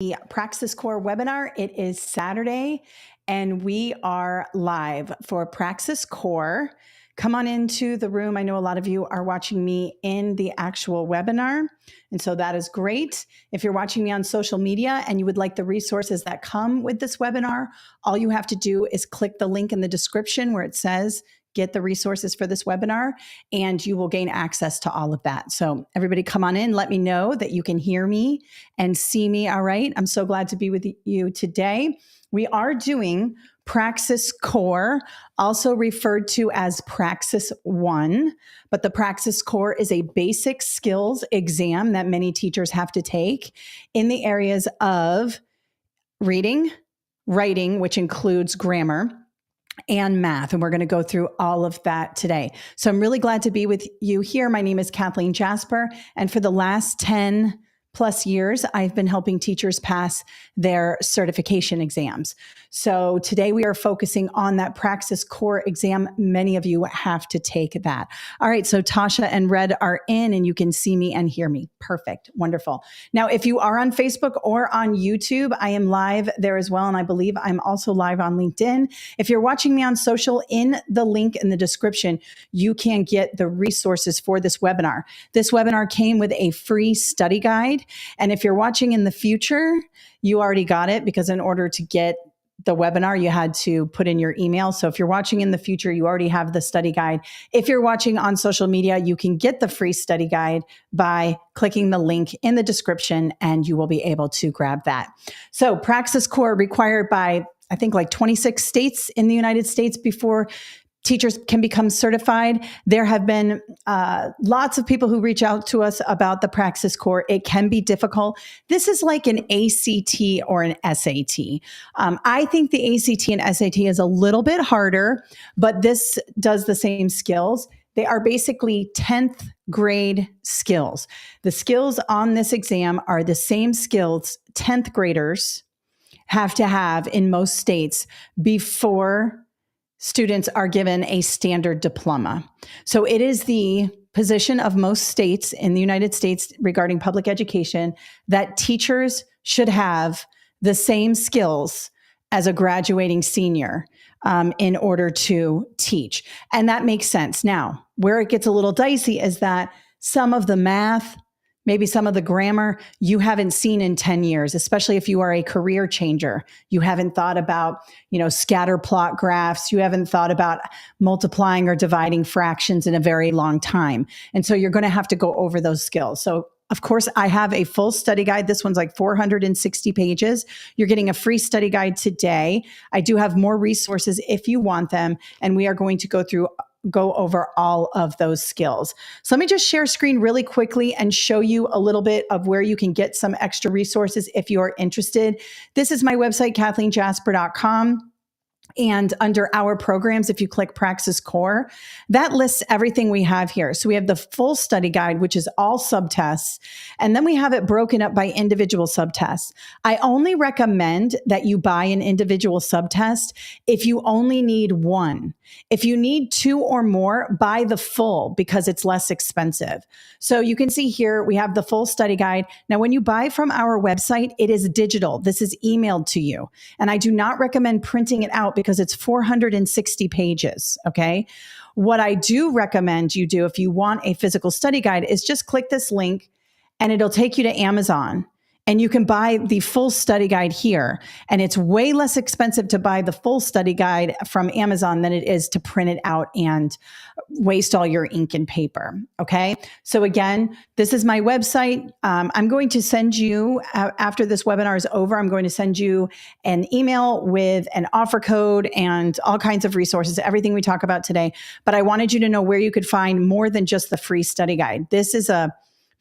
the Praxis Core webinar. It is Saturday and we are live for Praxis Core. Come on into the room. I know a lot of you are watching me in the actual webinar, and so that is great. If you're watching me on social media and you would like the resources that come with this webinar, all you have to do is click the link in the description where it says get the resources for this webinar, and you will gain access to all of that. So everybody come on in, let me know that you can hear me and see me all right. I'm so glad to be with you today. We are doing Praxis Core, also referred to as Praxis 1, but the Praxis Core is a basic skills exam that many teachers have to take in the areas of reading, writing, which includes grammar, and math. And we're going to go through all of that today. So I'm really glad to be with you here. My name is Kathleen Jasper. And for the last 10 plus years, I've been helping teachers pass their certification exams. So today we are focusing on that Praxis Core exam. Many of you have to take that. All right, so Tasha and Red are in and you can see me and hear me. Perfect, wonderful. Now, if you are on Facebook or on YouTube, I am live there as well. And I believe I'm also live on LinkedIn. If you're watching me on social, in the link in the description, you can get the resources for this webinar. This webinar came with a free study guide. And if you're watching in the future, you already got it because in order to get the webinar, you had to put in your email. So if you're watching in the future, you already have the study guide. If you're watching on social media, you can get the free study guide by clicking the link in the description and you will be able to grab that. So Praxis Core required by, I think, like 26 states in the United States before teachers can become certified. There have been lots of people who reach out to us about the Praxis Core. It can be difficult. This is like an ACT or an SAT. I think the ACT and SAT is a little bit harder, but this does the same skills. They are basically 10th grade skills. The skills on this exam are the same skills 10th graders have to have in most states before students are given a standard diploma. So it is the position of most states in the United States regarding public education that teachers should have the same skills as a graduating senior in order to teach. And that makes sense. Now, where it gets a little dicey is that some of the math, maybe some of the grammar you haven't seen in 10 years, especially if you are a career changer. You haven't thought about, scatter plot graphs. You haven't thought about multiplying or dividing fractions in a very long time. And so you're going to have to go over those skills. So of course, I have a full study guide. This one's like 460 pages. You're getting a free study guide today. I do have more resources if you want them. And we are going to go over all of those skills. So let me just share screen really quickly and show you a little bit of where you can get some extra resources if you're interested. This is my website, KathleenJasper.com. And under our programs, if you click Praxis Core, that lists everything we have here. So we have the full study guide, which is all subtests. And then we have it broken up by individual subtests. I only recommend that you buy an individual subtest if you only need one. If you need two or more, buy the full because it's less expensive. So you can see here, we have the full study guide. Now, when you buy from our website, it is digital. This is emailed to you. And I do not recommend printing it out because it's 460 pages, okay? What I do recommend you do if you want a physical study guide is just click this link and it'll take you to Amazon. And you can buy the full study guide here. And it's way less expensive to buy the full study guide from Amazon than it is to print it out and waste all your ink and paper. Okay. So again, this is my website. I'm going to send you, after this webinar is over, I'm going to send you an email with an offer code and all kinds of resources, everything we talk about today. But I wanted you to know where you could find more than just the free study guide. This is a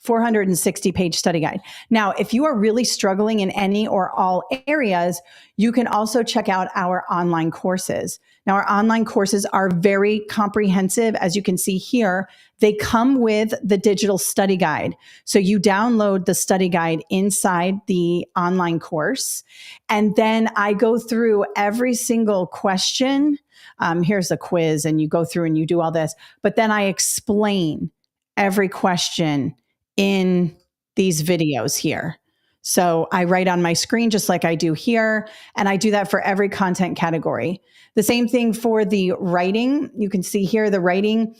460-page study guide. Now, if you are really struggling in any or all areas, you can also check out our online courses. Now, our online courses are very comprehensive. As you can see here, they come with the digital study guide. So you download the study guide inside the online course. And then I go through every single question. Here's a quiz, and you go through and you do all this. But then I explain every question in these videos here. So I write on my screen just like I do here, and I do that for every content category. The same thing for the writing. You can see here the writing.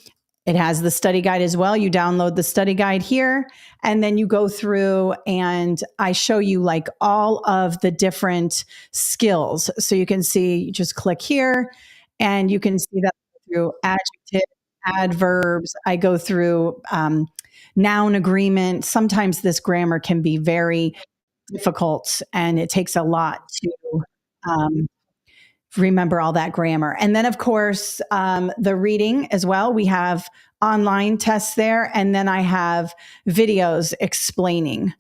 It has the study guide as well. You download the study guide here, and then you go through and I show you like all of the different skills. So you can see, you just click here and you can see that through adjective, adverbs. I go through noun agreement. Sometimes this grammar can be very difficult and it takes a lot to um, remember all that grammar. And then, of course, the reading as well. We have online tests there. And then I have videos explaining,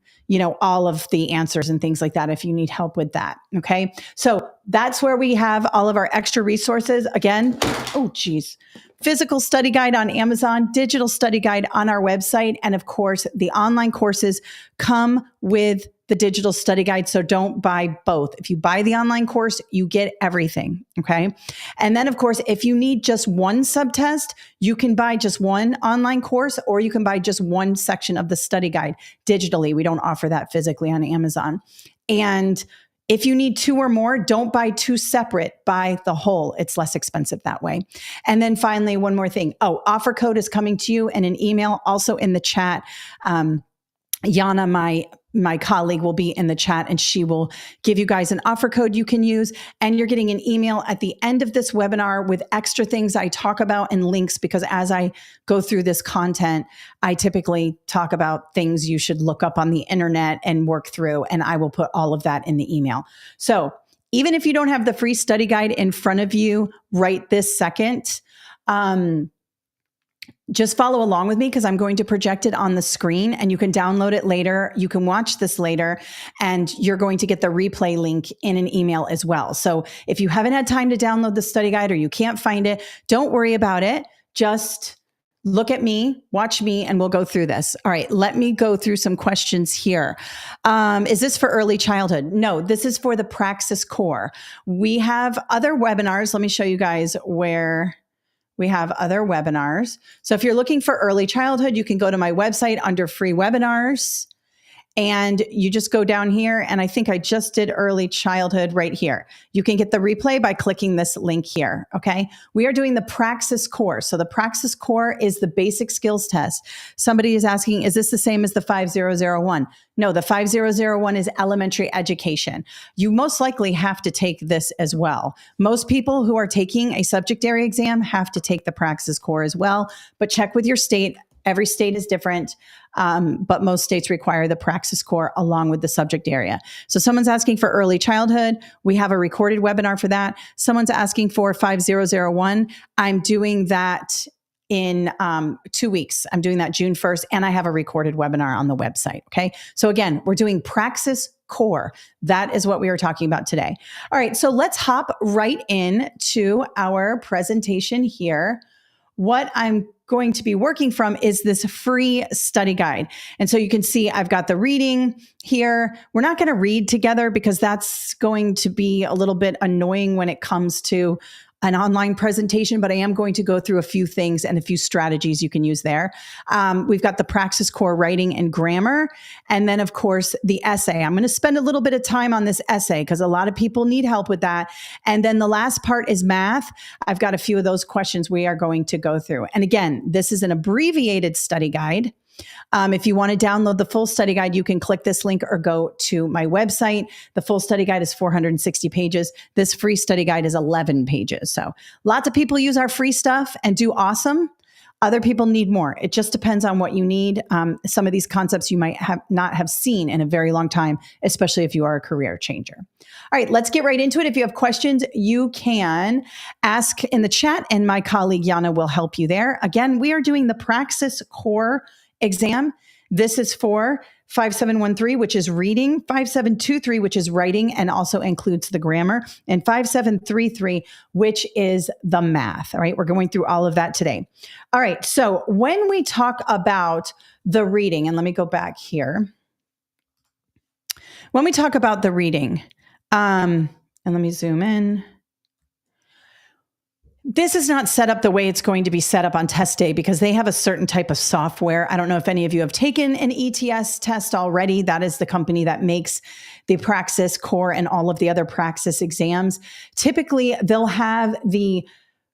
all of the answers and things like that if you need help with that. Okay. So that's where we have all of our extra resources. Again, oh, geez. Physical study guide on Amazon, digital study guide on our website. And of course, the online courses come with the digital study guide. So don't buy both. If you buy the online course, you get everything. Okay. And then, of course, if you need just one subtest, you can buy just one online course, or you can buy just one section of the study guide digitally. We don't offer that physically on Amazon. And if you need two or more, don't buy two separate, buy the whole. It's less expensive that way. And then finally, one more thing. Oh, offer code is coming to you in an email, also in the chat. Yana, my colleague, will be in the chat and she will give you guys an offer code you can use. And you're getting an email at the end of this webinar with extra things I talk about and links, because as I go through this content, I typically talk about things you should look up on the internet and work through. And I will put all of that in the email. So even if you don't have the free study guide in front of you right this second, just follow along with me because I'm going to project it on the screen and you can download it later. You can watch this later and you're going to get the replay link in an email as well. So if you haven't had time to download the study guide or you can't find it, don't worry about it. Just look at me, watch me, and we'll go through this. All right, let me go through some questions here. Is this for early childhood? No, this is for the Praxis Core. We have other webinars. Let me show you guys where we have other webinars. So if you're looking for early childhood, you can go to my website under free webinars and you just go down here. And I think I just did early childhood right here. You can get the replay by clicking this link here. Okay. We are doing the Praxis Core. So the Praxis Core is the basic skills test. Somebody is asking, is this the same as the 5001? No, the 5001 is elementary education. You most likely have to take this as well. Most people who are taking a subject area exam have to take the Praxis Core as well, but check with your state. Every state is different, but most states require the Praxis Core along with the subject area. So someone's asking for early childhood. We have a recorded webinar for that. Someone's asking for 5001. I'm doing that in 2 weeks. I'm doing that June 1st, and I have a recorded webinar on the website. Okay. So again, we're doing Praxis Core. That is what we are talking about today. All right. So let's hop right in to our presentation here. What I'm going to be working from is this free study guide. And so you can see I've got the reading here. We're not going to read together because that's going to be a little bit annoying when it comes to an online presentation, but I am going to go through a few things and a few strategies you can use there. We've got the Praxis Core writing and grammar. And then of course, the essay. I'm going to spend a little bit of time on this essay because a lot of people need help with that. And then the last part is math. I've got a few of those questions we are going to go through. And again, this is an abbreviated study guide. If you want to download the full study guide, you can click this link or go to my website. The full study guide is 460 pages. This free study guide is 11 pages. So lots of people use our free stuff and do awesome. Other people need more. It just depends on what you need. Some of these concepts you might not have seen in a very long time, especially if you are a career changer. All right, let's get right into it. If you have questions, you can ask in the chat and my colleague Yana will help you there. Again, we are doing the Praxis Core exam. This is for 5713, which is reading, 5723, which is writing and also includes the grammar, and 5733, which is the math. All right, we're going through all of that today. All right, so when we talk about the reading, and let me go back here. When we talk about the reading, and let me zoom in. This is not set up the way it's going to be set up on test day because they have a certain type of software. I don't know if any of you have taken an ETS test already. That is the company that makes the Praxis Core and all of the other Praxis exams. Typically, they'll have the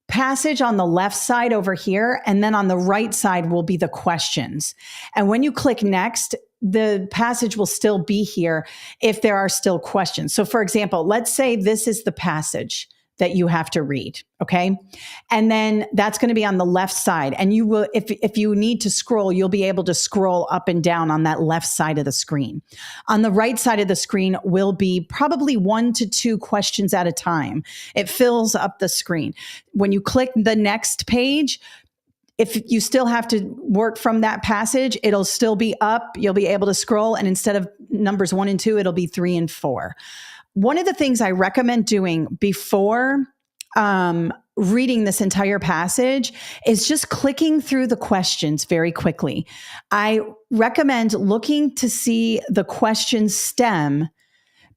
passage on the left side over here, and then on the right side will be the questions. And when you click next, the passage will still be here if there are still questions. So for example, let's say this is the passage that you have to read, okay? And then that's going to be on the left side. And you will, if you need to scroll, you'll be able to scroll up and down on that left side of the screen. On the right side of the screen will be probably 1 to 2 questions at a time. It fills up the screen. When you click the next page, if you still have to work from that passage, it'll still be up. You'll be able to scroll. And instead of numbers 1 and 2, it'll be 3 and 4. One of the things I recommend doing before reading this entire passage is just clicking through the questions very quickly. I recommend looking to see the question stem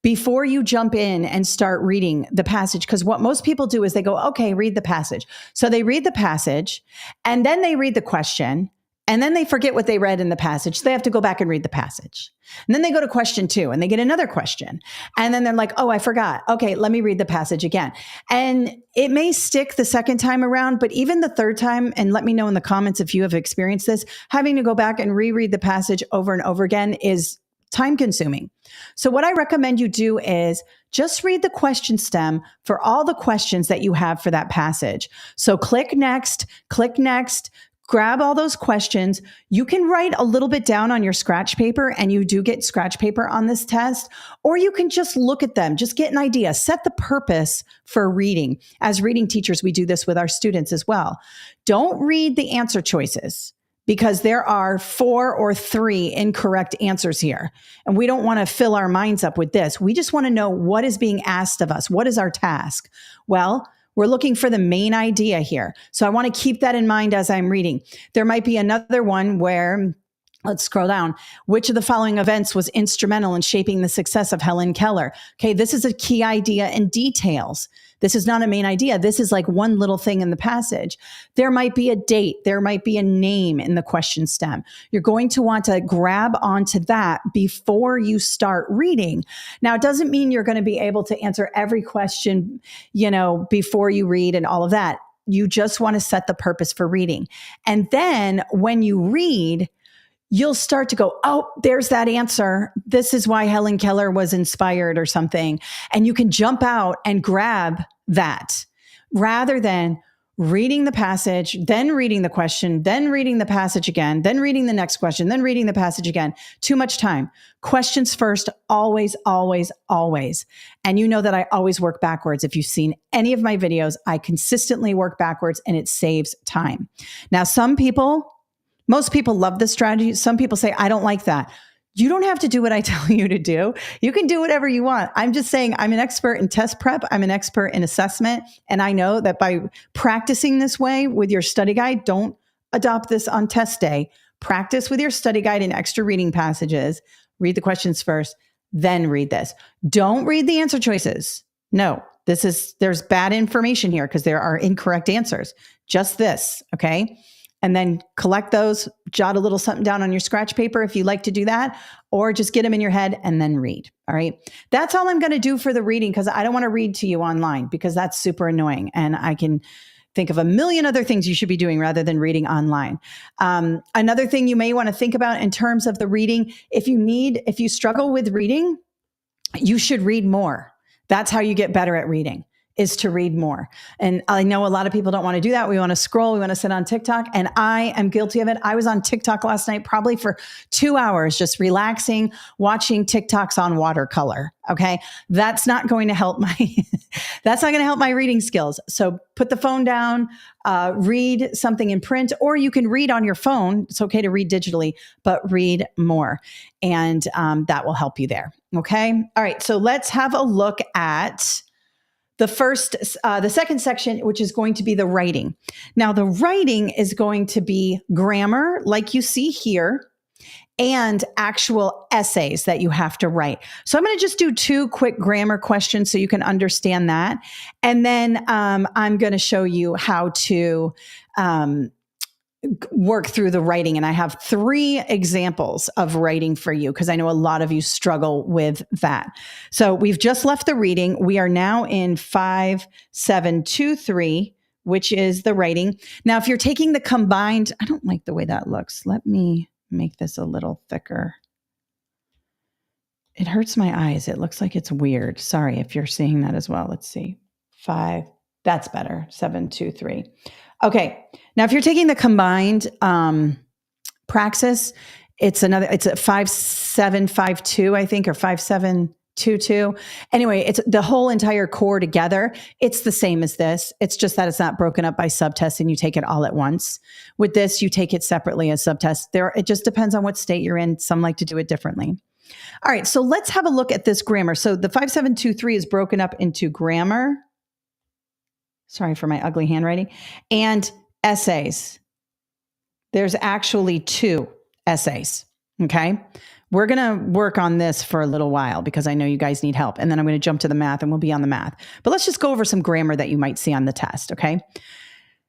before you jump in and start reading the passage. Because what most people do is they go, okay, read the passage. So they read the passage and then they read the question. And then they forget what they read in the passage. So they have to go back and read the passage. And then they go to question 2 and they get another question. And then they're like, oh, I forgot. Okay, let me read the passage again. And it may stick the second time around, but even the third time, and let me know in the comments if you have experienced this, having to go back and reread the passage over and over again is time consuming. So what I recommend you do is just read the question stem for all the questions that you have for that passage. So click next, grab all those questions. You can write a little bit down on your scratch paper, and you do get scratch paper on this test, or you can just look at them, just get an idea, set the purpose for reading. As reading teachers, we do this with our students as well. Don't read the answer choices because there are 4 or 3 incorrect answers here. And we don't want to fill our minds up with this. We just want to know what is being asked of us. What is our task? Well, we're looking for the main idea here. So I want to keep that in mind as I'm reading. There might be another one where, let's scroll down. Which of the following events was instrumental in shaping the success of Helen Keller? Okay, this is a key idea and details. This is not a main idea. This is like one little thing in the passage. There might be a date. There might be a name in the question stem. You're going to want to grab onto that before you start reading. Now, it doesn't mean you're going to be able to answer every question, before you read and all of that. You just want to set the purpose for reading. And then when you read, you'll start to go, oh, there's that answer. This is why Helen Keller was inspired or something. And you can jump out and grab that rather than reading the passage, then reading the question, then reading the passage again, then reading the next question, then reading the passage again. Too much time. Questions first, always, always, always. And you know that I always work backwards. If you've seen any of my videos, I consistently work backwards and it saves time. Now, most people love this strategy. Some people say, I don't like that. You don't have to do what I tell you to do. You can do whatever you want. I'm just saying I'm an expert in test prep. I'm an expert in assessment. And I know that by practicing this way with your study guide, don't adopt this on test day. Practice with your study guide and extra reading passages. Read the questions first, then read this. Don't read the answer choices. No, there's bad information here because there are incorrect answers. Just this, okay? And then collect those, jot a little something down on your scratch paper if you like to do that, or just get them in your head and then read. All right. That's all I'm going to do for the reading because I don't want to read to you online because that's super annoying. And I can think of a million other things you should be doing rather than reading online. Another thing you may want to think about in terms of the reading, if you struggle with reading, you should read more. That's how you get better at reading. Is to read more. And I know a lot of people don't want to do that. We want to scroll. We want to sit on TikTok. And I am guilty of it. I was on TikTok last night, probably for 2 hours, just relaxing, watching TikToks on watercolor. Okay. That's not going to help that's not going to help my reading skills. So put the phone down, read something in print, or you can read on your phone. It's okay to read digitally, but read more. And that will help you there. Okay. All right. So let's have a look at the second section, which is going to be the writing. Now, the writing is going to be grammar, like you see here, and actual essays that you have to write. So I'm going to just do 2 quick grammar questions so you can understand that. And then I'm going to show you how to work through the writing. And I have 3 examples of writing for you because I know a lot of you struggle with that. So we've just left the reading. We are now in 5723, which is the writing. Now, if you're taking the combined, I don't like the way that looks. Let me make this a little thicker. It hurts my eyes. It looks like it's weird. Sorry if you're seeing that as well. Let's see. 5. That's better. 723. Okay. Now, if you're taking the combined Praxis, it's a 5752, I think, or 5722. Anyway, it's the whole entire core together. It's the same as this. It's just that it's not broken up by subtests and you take it all at once. With this, you take it separately as subtests. It just depends on what state you're in. Some like to do it differently. All right. So let's have a look at this grammar. So the 5723 is broken up into grammar. Sorry for my ugly handwriting. And essays. There's actually 2 essays. Okay. We're going to work on this for a little while because I know you guys need help. And then I'm going to jump to the math and we'll be on the math. But let's just go over some grammar that you might see on the test. Okay.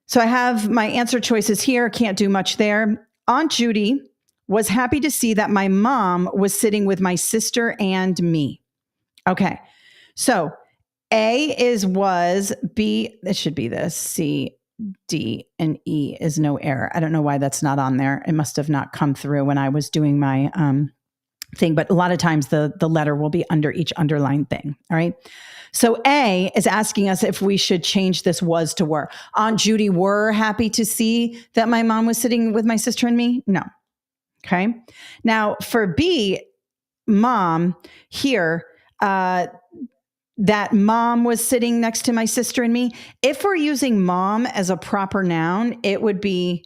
So I have my answer choices here. Can't do much there. Aunt Judy was happy to see that my mom was sitting with my sister and me. Okay. So A is was, B, it should be this, C, D, and E is no error. I don't know why that's not on there. It must have not come through when I was doing my thing, but a lot of times the letter will be under each underlined thing. All right. So A is asking us if we should change this was to were. Aunt Judy were happy to see that my mom was sitting with my sister and me? No. Okay. Now for B, mom here, that mom was sitting next to my sister and me. If we're using mom as a proper noun, it would be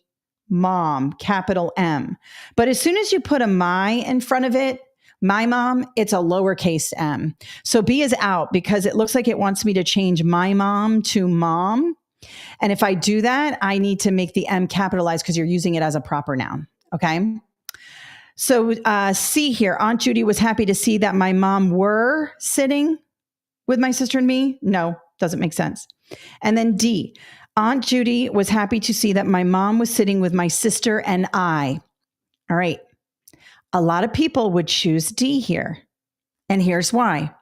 mom, capital M. But as soon as you put a my in front of it, my mom, it's a lowercase m. So B is out because it looks like it wants me to change my mom to mom. And if I do that, I need to make the M capitalized because you're using it as a proper noun. Okay. So C here, Aunt Judy was happy to see that my mom were sitting with my sister and me? No, doesn't make sense. And then D, Aunt Judy was happy to see that my mom was sitting with my sister and I. All right. A lot of people would choose D here. And here's why.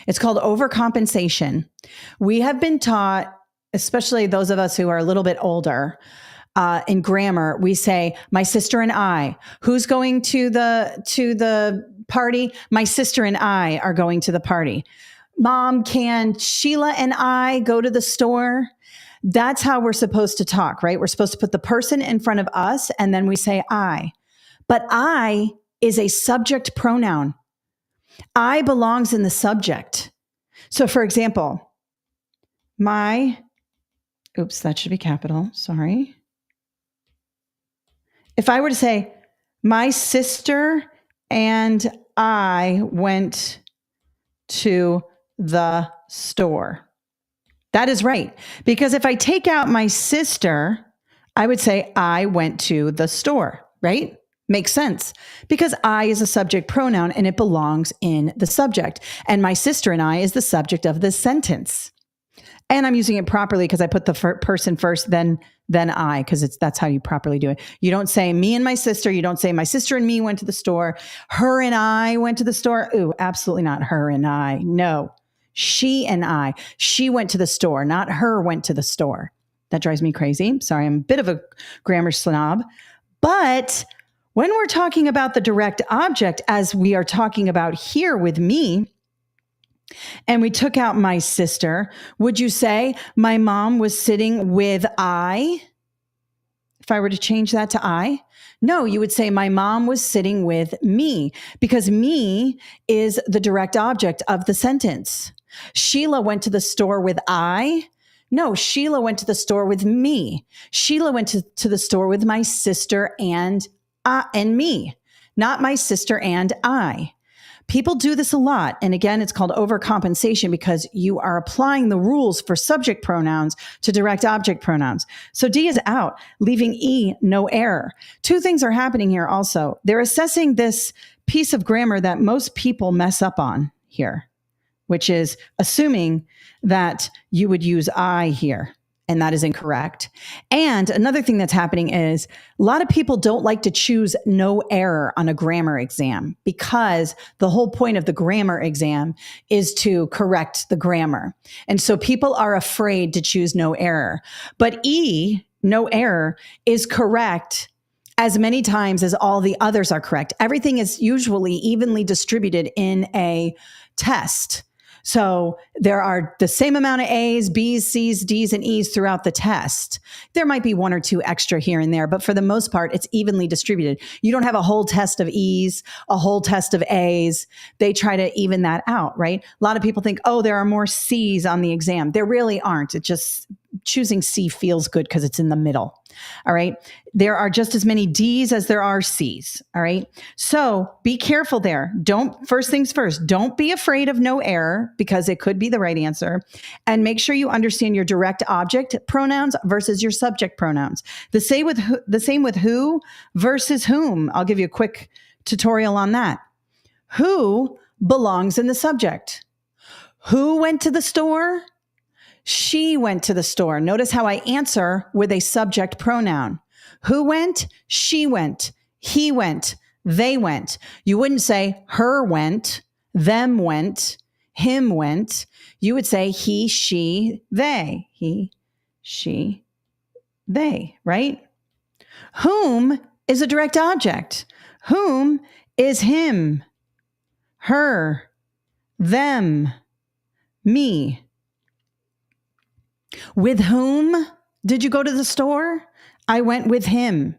It's called overcompensation. We have been taught, especially those of us who are a little bit older, in grammar, we say, my sister and I. Who's going to the party? My sister and I are going to the party. Mom, can Sheila and I go to the store? That's how we're supposed to talk, right? We're supposed to put the person in front of us and then we say I. But I is a subject pronoun. I belongs in the subject. So for example, that should be capital, sorry. If I were to say, my sister and I went to the store. That is right. Because if I take out my sister, I would say I went to the store, right? Makes sense. Because I is a subject pronoun and it belongs in the subject. And my sister and I is the subject of this sentence. And I'm using it properly because I put the person first, then I, because that's how you properly do it. You don't say me and my sister. You don't say my sister and me went to the store. Her and I went to the store. Ooh, absolutely not her and I. No, she and I. She went to the store, not her went to the store. That drives me crazy. Sorry, I'm a bit of a grammar snob. But when we're talking about the direct object, as we are talking about here with me, and we took out my sister, would you say my mom was sitting with I? If I were to change that to I? No, you would say my mom was sitting with me because me is the direct object of the sentence. Sheila went to the store with I. No, Sheila went to the store with me. Sheila went to the store with my sister and me, not my sister and I. People do this a lot. And again, it's called overcompensation because you are applying the rules for subject pronouns to direct object pronouns. So D is out, leaving E no error. Two things are happening here also. They're assessing this piece of grammar that most people mess up on here, which is assuming that you would use I here. And that is incorrect. And another thing that's happening is a lot of people don't like to choose no error on a grammar exam because the whole point of the grammar exam is to correct the grammar. And so people are afraid to choose no error. But E, no error, is correct as many times as all the others are correct. Everything is usually evenly distributed in a test. So there are the same amount of A's, B's, C's, D's, and E's throughout the test. There might be one or two extra here and there, but for the most part, it's evenly distributed. You don't have a whole test of E's, a whole test of A's. They try to even that out, right? A lot of people think, oh, there are more C's on the exam. There really aren't. It just choosing C feels good because it's in the middle. All right. There are just as many D's as there are C's. All right. So be careful there. First things first, don't be afraid of no error because it could be the right answer. And make sure you understand your direct object pronouns versus your subject pronouns. The same with who versus whom. I'll give you a quick tutorial on that. Who belongs in the subject? Who went to the store? She went to the store. Notice how I answer with a subject pronoun. Who went? She went. He went. They went. You wouldn't say her went, them went, him went. You would say he, she, they. He, she, they, right? Whom is a direct object. Whom is him, her, them, me. With whom did you go to the store? I went with him.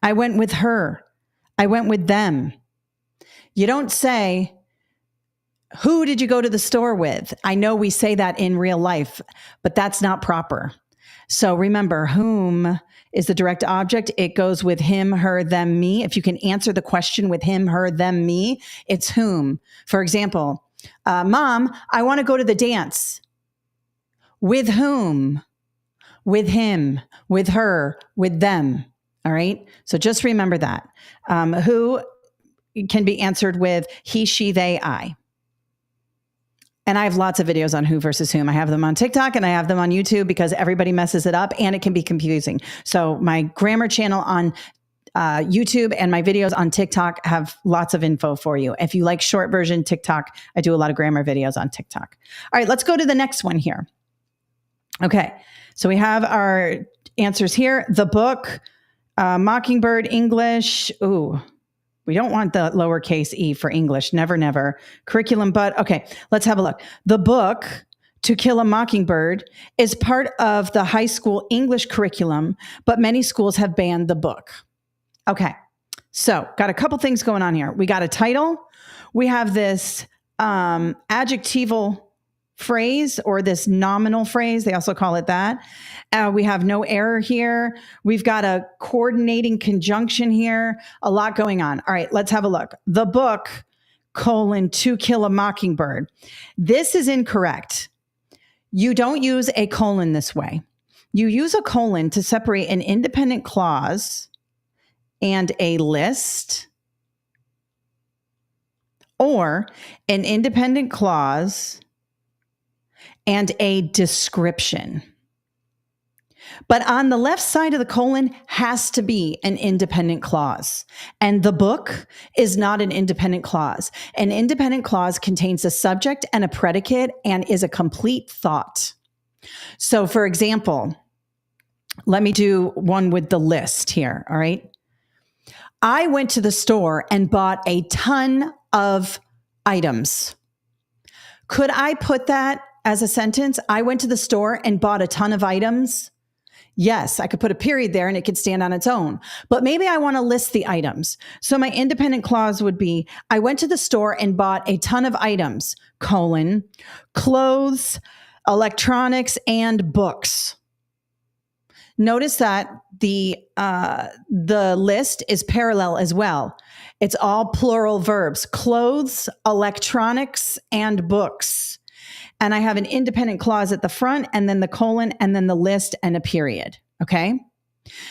I went with her. I went with them. You don't say, who did you go to the store with? I know we say that in real life, but that's not proper. So remember, whom is the direct object. It goes with him, her, them, me. If you can answer the question with him, her, them, me, it's whom. For example, Mom, I want to go to the dance. With whom? With him, with her, with them. All right. So just remember that. Who can be answered with he, she, they, I. And I have lots of videos on who versus whom. I have them on TikTok and I have them on YouTube because everybody messes it up and it can be confusing. So my grammar channel on YouTube and my videos on TikTok have lots of info for you. If you like short version TikTok, I do a lot of grammar videos on TikTok. All right, let's go to the next one here. Okay, so we have our answers here. The book, Mockingbird, English. Ooh, we don't want the lowercase e for English. Never, never. Curriculum, but okay, let's have a look. The book, To Kill a Mockingbird, is part of the high school English curriculum, but many schools have banned the book. Okay, so got a couple things going on here. We got a title. We have this adjectival phrase or this nominal phrase. They also call it that. We have no error here. We've got a coordinating conjunction here. A lot going on. All right, let's have a look. The book, To Kill a Mockingbird. This is incorrect. You don't use a colon this way. You use a colon to separate an independent clause and a list, or an independent clause and a description. But on the left side of the colon has to be an independent clause. And the book is not an independent clause. An independent clause contains a subject and a predicate and is a complete thought. So for example, let me do one with the list here, all right? I went to the store and bought a ton of items. Could I put that as a sentence? I went to the store and bought a ton of items. Yes, I could put a period there and it could stand on its own. But maybe I want to list the items. So my independent clause would be, I went to the store and bought a ton of items, colon, clothes, electronics, and books. Notice that the list is parallel as well. It's all plural verbs: clothes, electronics, and books. And I have an independent clause at the front, and then the colon, and then the list, and a period. Okay.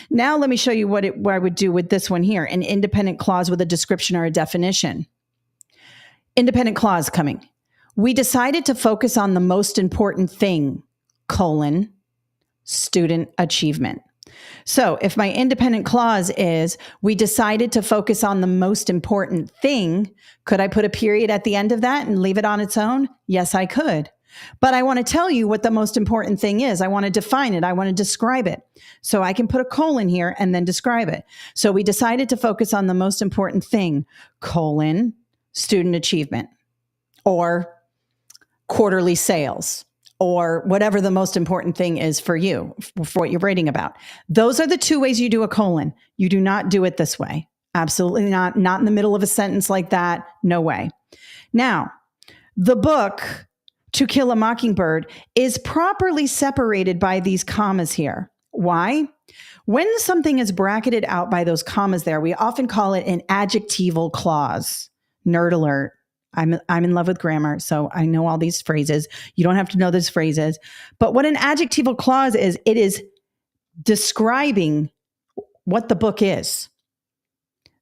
Now let me show you what I would do with this one here: an independent clause with a description or a definition. Independent clause coming. We decided to focus on the most important thing, colon, student achievement. So if my independent clause is, we decided to focus on the most important thing, could I put a period at the end of that and leave it on its own? Yes, I could. But I want to tell you what the most important thing is. I want to define it. I want to describe it. So I can put a colon here and then describe it. So we decided to focus on the most important thing, colon, student achievement, or quarterly sales, or whatever the most important thing is for you, for what you're writing about. Those are the two ways you do a colon. You do not do it this way. Absolutely not. Not in the middle of a sentence like that. No way. Now, the book To Kill a Mockingbird is properly separated by these commas here. Why? When something is bracketed out by those commas there, we often call it an adjectival clause. Nerd alert. I'm in love with grammar, so I know all these phrases. You don't have to know those phrases. But what an adjectival clause is, it is describing what the book is.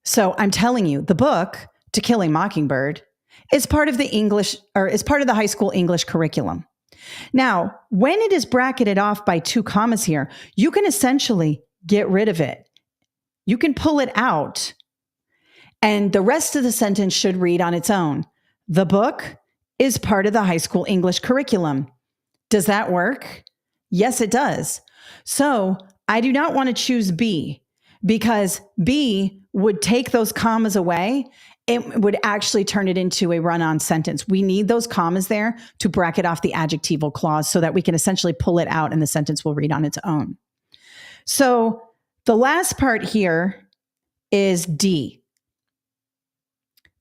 So I'm telling you, the book To Kill a Mockingbird is part of the English, or is part of the high school English curriculum. Now, when it is bracketed off by two commas here, you can essentially get rid of it. You can pull it out, and the rest of the sentence should read on its own. The book is part of the high school English curriculum. Does that work? Yes, it does. So I do not want to choose B, because B would take those commas away. It would actually turn it into a run-on sentence. We need those commas there to bracket off the adjectival clause so that we can essentially pull it out and the sentence will read on its own. So the last part here is D.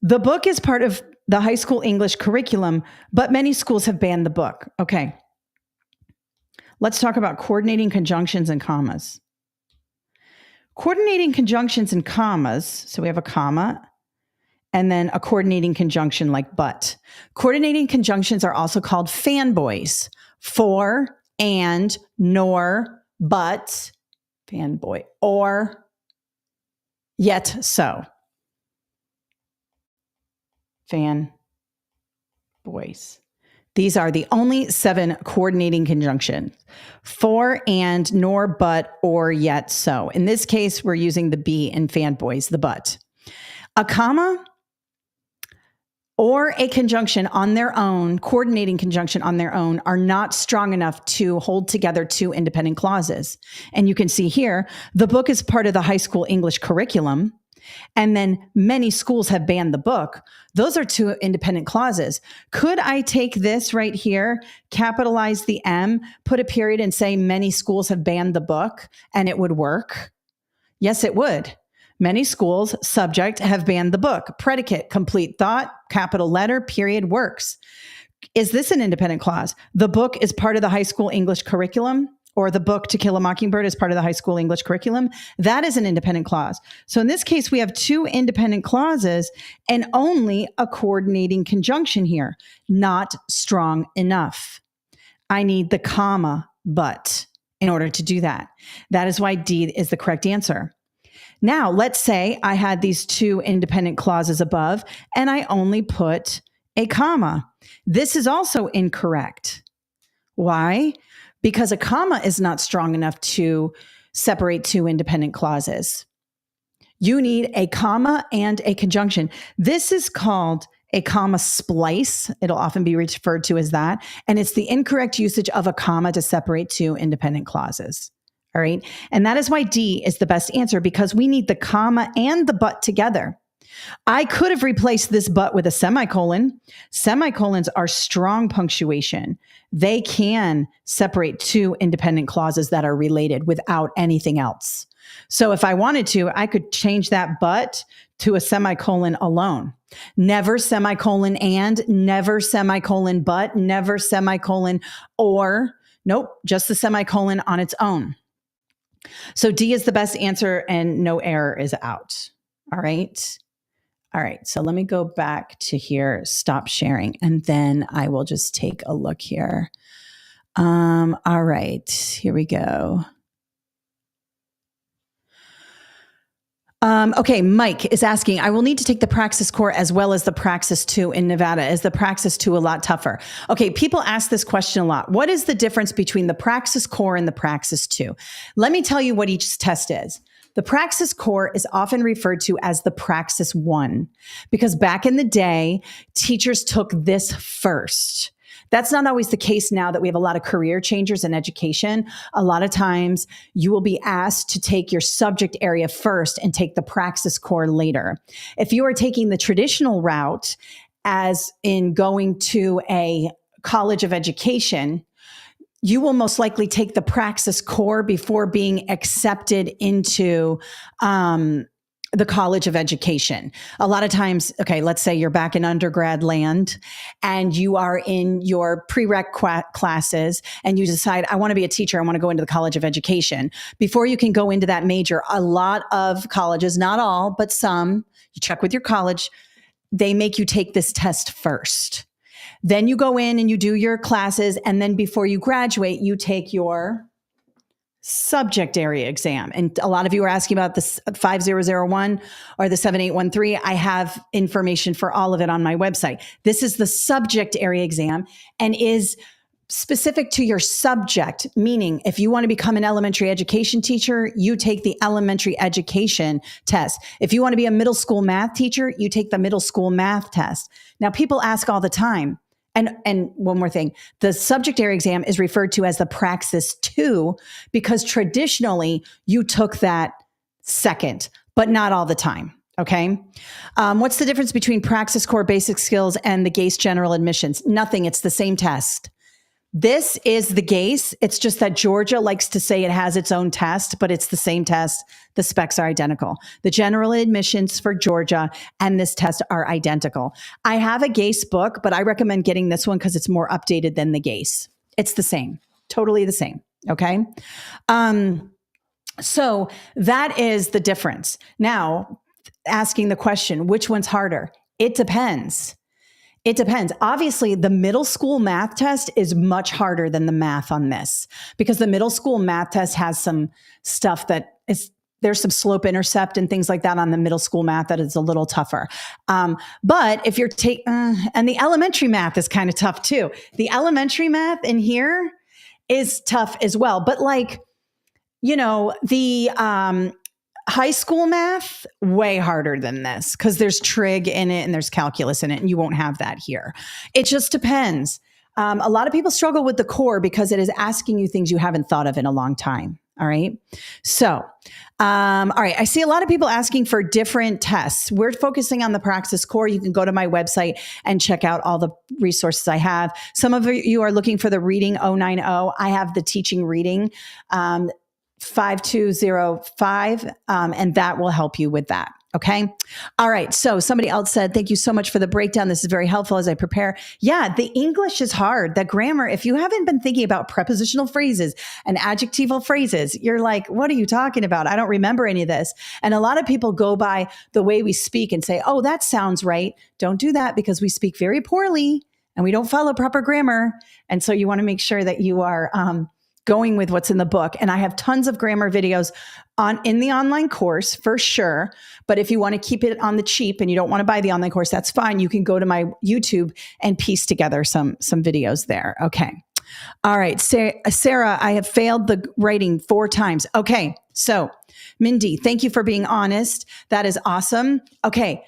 The book is part of the high school English curriculum, but many schools have banned the book. Okay. Let's talk about coordinating conjunctions and commas. Coordinating conjunctions and commas. So we have a comma and then a coordinating conjunction like but. Coordinating conjunctions are also called fanboys. For, and, nor, but, fanboy, or, yet so. Fan boys. These are the only 7 coordinating conjunctions: for, and, nor, but, or, yet so. In this case, we're using the be in fanboys, the but. A comma or a conjunction on their own, coordinating conjunction on their own, are not strong enough to hold together two independent clauses. And you can see here, the book is part of the high school English curriculum, and then many schools have banned the book. Those are two independent clauses. Could I take this right here, capitalize the M, put a period and say many schools have banned the book, and it would work? Yes, it would. Many schools, subject, have banned the book. Predicate, complete thought, capital letter, period, works. Is this an independent clause? The book is part of the high school English curriculum, or the book To Kill a Mockingbird is part of the high school English curriculum. That is an independent clause. So in this case, we have two independent clauses and only a coordinating conjunction here. Not strong enough. I need the comma, but, in order to do that. That is why D is the correct answer. Now, let's say I had these two independent clauses above and I only put a comma. This is also incorrect. Why? Because a comma is not strong enough to separate two independent clauses. You need a comma and a conjunction. This is called a comma splice. It'll often be referred to as that. And it's the incorrect usage of a comma to separate two independent clauses. All right. And that is why D is the best answer, because we need the comma and the but together. I could have replaced this but with a semicolon. Semicolons are strong punctuation. They can separate two independent clauses that are related without anything else. So if I wanted to, I could change that but to a semicolon alone. Never semicolon and, never semicolon but, never semicolon or. Nope, just the semicolon on its own. So D is the best answer and no error is out. All right. All right. So let me go back to here, stop sharing, and then I will just take a look here. All right. Here we go. Okay, Mike is asking, I will need to take the Praxis Core as well as the Praxis 2 in Nevada. Is the Praxis 2 a lot tougher? Okay, people ask this question a lot. What is the difference between the Praxis Core and the Praxis 2? Let me tell you what each test is. The Praxis Core is often referred to as the Praxis 1 because back in the day, teachers took this first. That's not always the case now that we have a lot of career changers in education. A lot of times you will be asked to take your subject area first and take the Praxis Core later. If you are taking the traditional route, as in going to a college of education, you will most likely take the Praxis Core before being accepted into the College of Education. A lot of times, okay, let's say you're back in undergrad land and you are in your prereq classes and you decide, I want to be a teacher, I want to go into the College of Education. Before you can go into that major, a lot of colleges, not all, but some, you check with your college, they make you take this test first. Then you go in and you do your classes, and then before you graduate, you take your subject area exam. And a lot of you are asking about the 5001 or the 7813. I have information for all of it on my website. This is the subject area exam and is specific to your subject, meaning if you want to become an elementary education teacher, you take the elementary education test. If you want to be a middle school math teacher, you take the middle school math test. Now, people ask all the time, and one more thing, the subject area exam is referred to as the Praxis 2 because traditionally you took that second, but not all the time. Okay. What's the difference between Praxis Core Basic Skills and the GACE General Admissions? Nothing. It's the same test. This is the GACE. It's just that Georgia likes to say it has its own test, but it's the same test. The specs are identical. The general admissions for Georgia and this test are identical. I have a GACE book, but I recommend getting this one because it's more updated than the GACE. It's the same, totally the same. Okay. So that is the difference. Now, asking the question, which one's harder? It depends. It depends. Obviously, the middle school math test is much harder than the math on this because the middle school math test has some stuff that is, there's some slope intercept and things like that on the middle school math that is a little tougher. But if you're and the elementary math is kind of tough too. The elementary math in here is tough as well. But like, you know, the high school math, way harder than this because there's trig in it and there's calculus in it, and you won't have that here. It just depends. A lot of people struggle with the core because it is asking you things you haven't thought of in a long time. All right. So, all right. I see a lot of people asking for different tests. We're focusing on the Praxis Core. You can go to my website and check out all the resources I have. Some of you are looking for the reading 090. I have the teaching reading 5205, and that will help you with that. Okay. All right. So somebody else said, thank you so much for the breakdown. This is very helpful as I prepare. Yeah, the English is hard. The grammar, if you haven't been thinking about prepositional phrases and adjectival phrases, you're like, what are you talking about? I don't remember any of this. And a lot of people go by the way we speak and say, oh, that sounds right. Don't do that because we speak very poorly and we don't follow proper grammar. And so you want to make sure that you are, going with what's in the book. And I have tons of grammar videos in the online course for sure. But if you want to keep it on the cheap and you don't want to buy the online course, that's fine. You can go to my YouTube and piece together some videos there. Okay. All right. Sarah, I have failed the writing 4 times. Okay. So Mindy, thank you for being honest. That is awesome. Okay.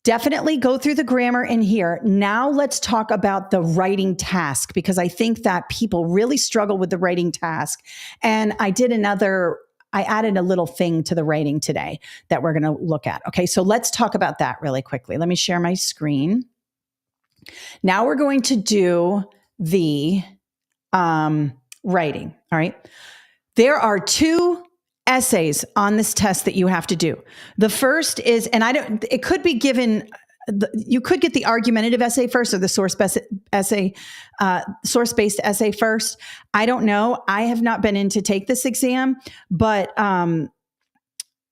Definitely go through the grammar in here. Now let's talk about the writing task because I think that people really struggle with the writing task. And I added a little thing to the writing today that we're going to look at. Okay, so let's talk about that really quickly. Let me share my screen. Now we're going to do the writing. All right. There are 2 essays on this test that you have to do. The first is, and it could be given you could get the argumentative essay first or the source-based essay first. I don't know. I have not been in to take this exam, but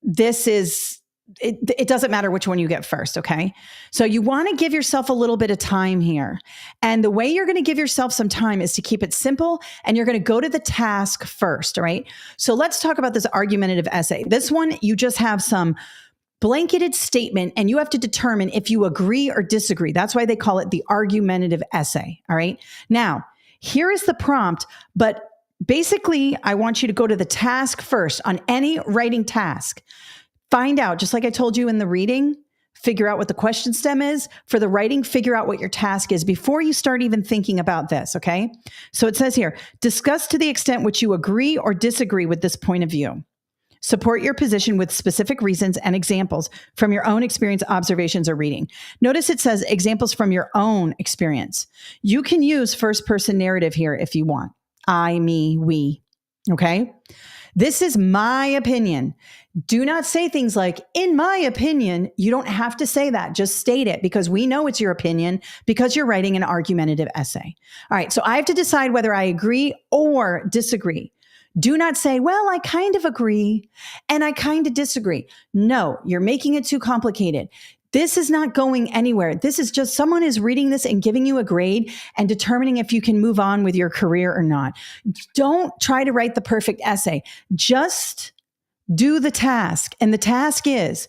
this is, it doesn't matter which one you get first, okay? So you want to give yourself a little bit of time here. And the way you're going to give yourself some time is to keep it simple, and you're going to go to the task first, all right? So let's talk about this argumentative essay. This one, you just have some blanketed statement, and you have to determine if you agree or disagree. That's why they call it the argumentative essay, all right? Now, here is the prompt, but basically, I want you to go to the task first on any writing task. Find out, just like I told you in the reading, figure out what the question stem is. For the writing, figure out what your task is before you start even thinking about this, okay? So it says here, discuss to the extent which you agree or disagree with this point of view. Support your position with specific reasons and examples from your own experience, observations, or reading. Notice it says examples from your own experience. You can use first-person narrative here if you want. I, me, we, okay? This is my opinion. Do not say things like, in my opinion. You don't have to say that. Just state it, because we know it's your opinion because you're writing an argumentative essay. All right, so I have to decide whether I agree or disagree. Do not say, well, I kind of agree and I kind of disagree. No, you're making it too complicated. This is not going anywhere. This is just someone is reading this and giving you a grade and determining if you can move on with your career or not. Don't try to write the perfect essay. Just do the task. And the task is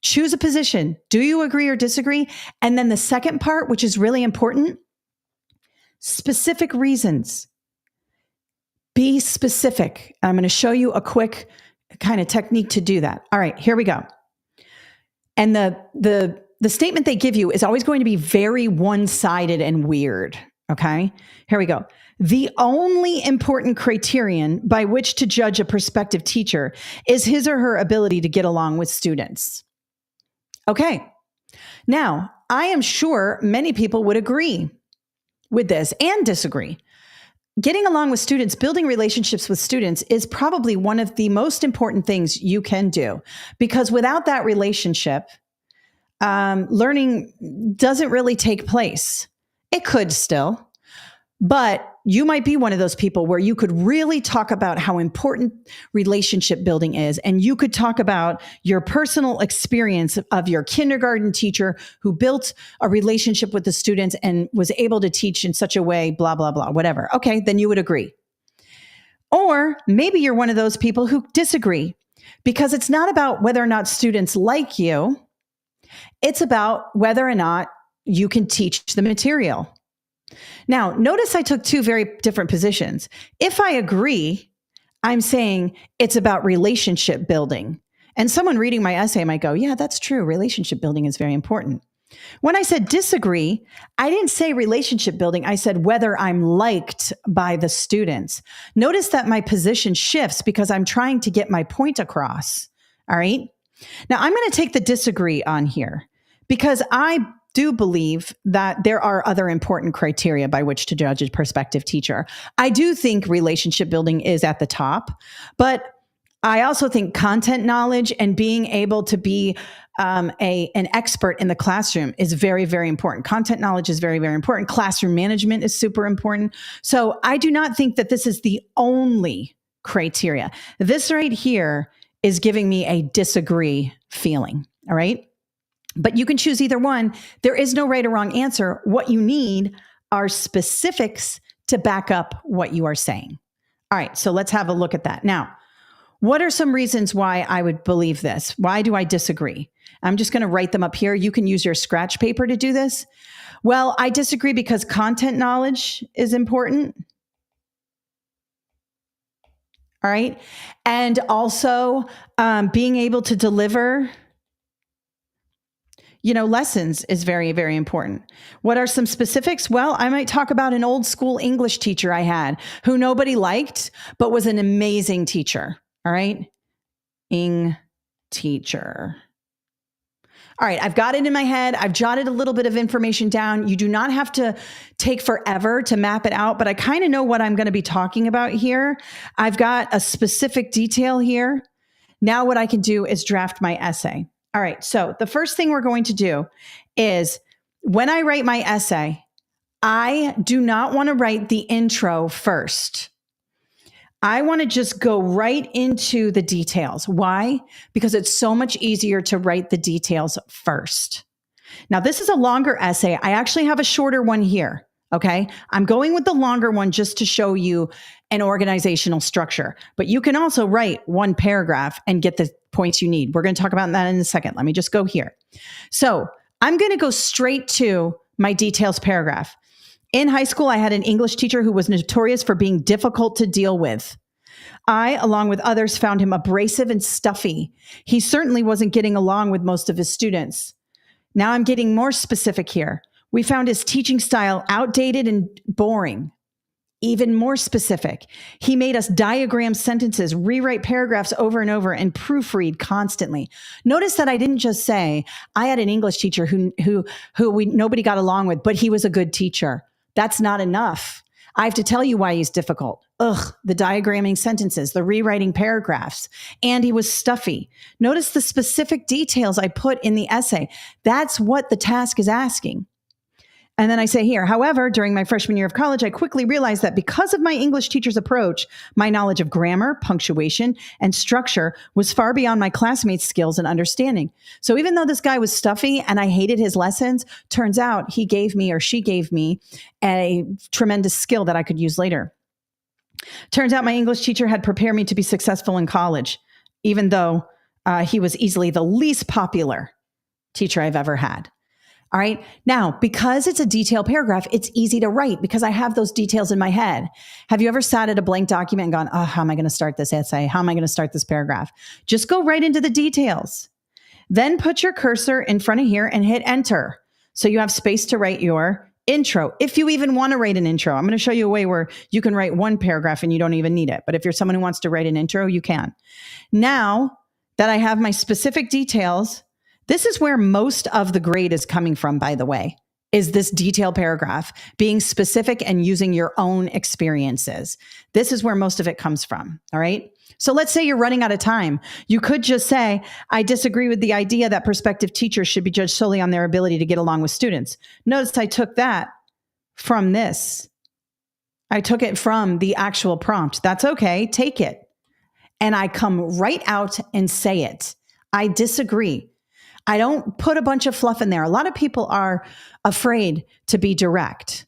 choose a position. Do you agree or disagree? And then the second part, which is really important, specific reasons. Be specific. I'm going to show you a quick kind of technique to do that. All right, here we go. And the statement they give you is always going to be very one-sided and weird, okay? Here we go. The only important criterion by which to judge a prospective teacher is his or her ability to get along with students. Okay. Now, I am sure many people would agree with this and disagree. Getting along with students, building relationships with students is probably one of the most important things you can do, because without that relationship, learning doesn't really take place. It could still, but you might be one of those people where you could really talk about how important relationship building is. And you could talk about your personal experience of your kindergarten teacher who built a relationship with the students and was able to teach in such a way, blah, blah, blah, whatever. Okay, then you would agree. Or maybe you're one of those people who disagree, because it's not about whether or not students like you. It's about whether or not you can teach the material. Now, notice I took two very different positions. If I agree, I'm saying it's about relationship building. And someone reading my essay might go, yeah, that's true. Relationship building is very important. When I said disagree, I didn't say relationship building. I said whether I'm liked by the students. Notice that my position shifts because I'm trying to get my point across. All right. Now, I'm going to take the disagree on here because I do believe that there are other important criteria by which to judge a prospective teacher. I do think relationship building is at the top, but I also think content knowledge and being able to be an expert in the classroom is very, very important. Content knowledge is very, very important. Classroom management is super important. So I do not think that this is the only criteria. This right here is giving me a disagree feeling, all right? But you can choose either one. There is no right or wrong answer. What you need are specifics to back up what you are saying. All right, so let's have a look at that. Now, what are some reasons why I would believe this? Why do I disagree? I'm just going to write them up here. You can use your scratch paper to do this. Well, I disagree because content knowledge is important. All right. And also being able to deliver lessons is very, very important. What are some specifics? Well, I might talk about an old school English teacher I had who nobody liked, but was an amazing teacher. All right. Teacher. All right. I've got it in my head. I've jotted a little bit of information down. You do not have to take forever to map it out, but I kind of know what I'm going to be talking about here. I've got a specific detail here. Now what I can do is draft my essay. All right, so the first thing we're going to do is when I write my essay, I do not want to write the intro first. I want to just go right into the details. Why? Because it's so much easier to write the details first. Now, this is a longer essay. I actually have a shorter one here. Okay. I'm going with the longer one just to show you an organizational structure, but you can also write one paragraph and get the points you need. We're going to talk about that in a second. Let me just go here. So I'm going to go straight to my details paragraph. In high school, I had an English teacher who was notorious for being difficult to deal with. I, along with others, found him abrasive and stuffy. He certainly wasn't getting along with most of his students. Now I'm getting more specific here. We found his teaching style outdated and boring. Even more specific, he made us diagram sentences, rewrite paragraphs over and over, and proofread constantly. Notice that I didn't just say I had an English teacher who nobody got along with, but he was a good teacher. That's not enough. I have to tell you why he's difficult. The diagramming sentences, the rewriting paragraphs, and he was stuffy. Notice the specific details I put in the essay. That's what the task is asking. And then I say here, however, during my freshman year of college, I quickly realized that because of my English teacher's approach, my knowledge of grammar, punctuation, and structure was far beyond my classmates' skills and understanding. So even though this guy was stuffy and I hated his lessons, turns out he gave me or she gave me a tremendous skill that I could use later. Turns out my English teacher had prepared me to be successful in college, even though he was easily the least popular teacher I've ever had. All right. Now, because it's a detailed paragraph, it's easy to write because I have those details in my head. Have you ever sat at a blank document and gone, oh, how am I going to start this essay? How am I going to start this paragraph? Just go right into the details. Then put your cursor in front of here and hit enter. So you have space to write your intro. If you even want to write an intro, I'm going to show you a way where you can write one paragraph and you don't even need it. But if you're someone who wants to write an intro, you can. Now that I have my specific details, this is where most of the grade is coming from, by the way, is this detailed paragraph, being specific and using your own experiences. This is where most of it comes from. All right. So let's say you're running out of time. You could just say, I disagree with the idea that prospective teachers should be judged solely on their ability to get along with students. Notice I took that from this. I took it from the actual prompt. That's okay. Take it. And I come right out and say it. I disagree. I don't put a bunch of fluff in there. A lot of people are afraid to be direct.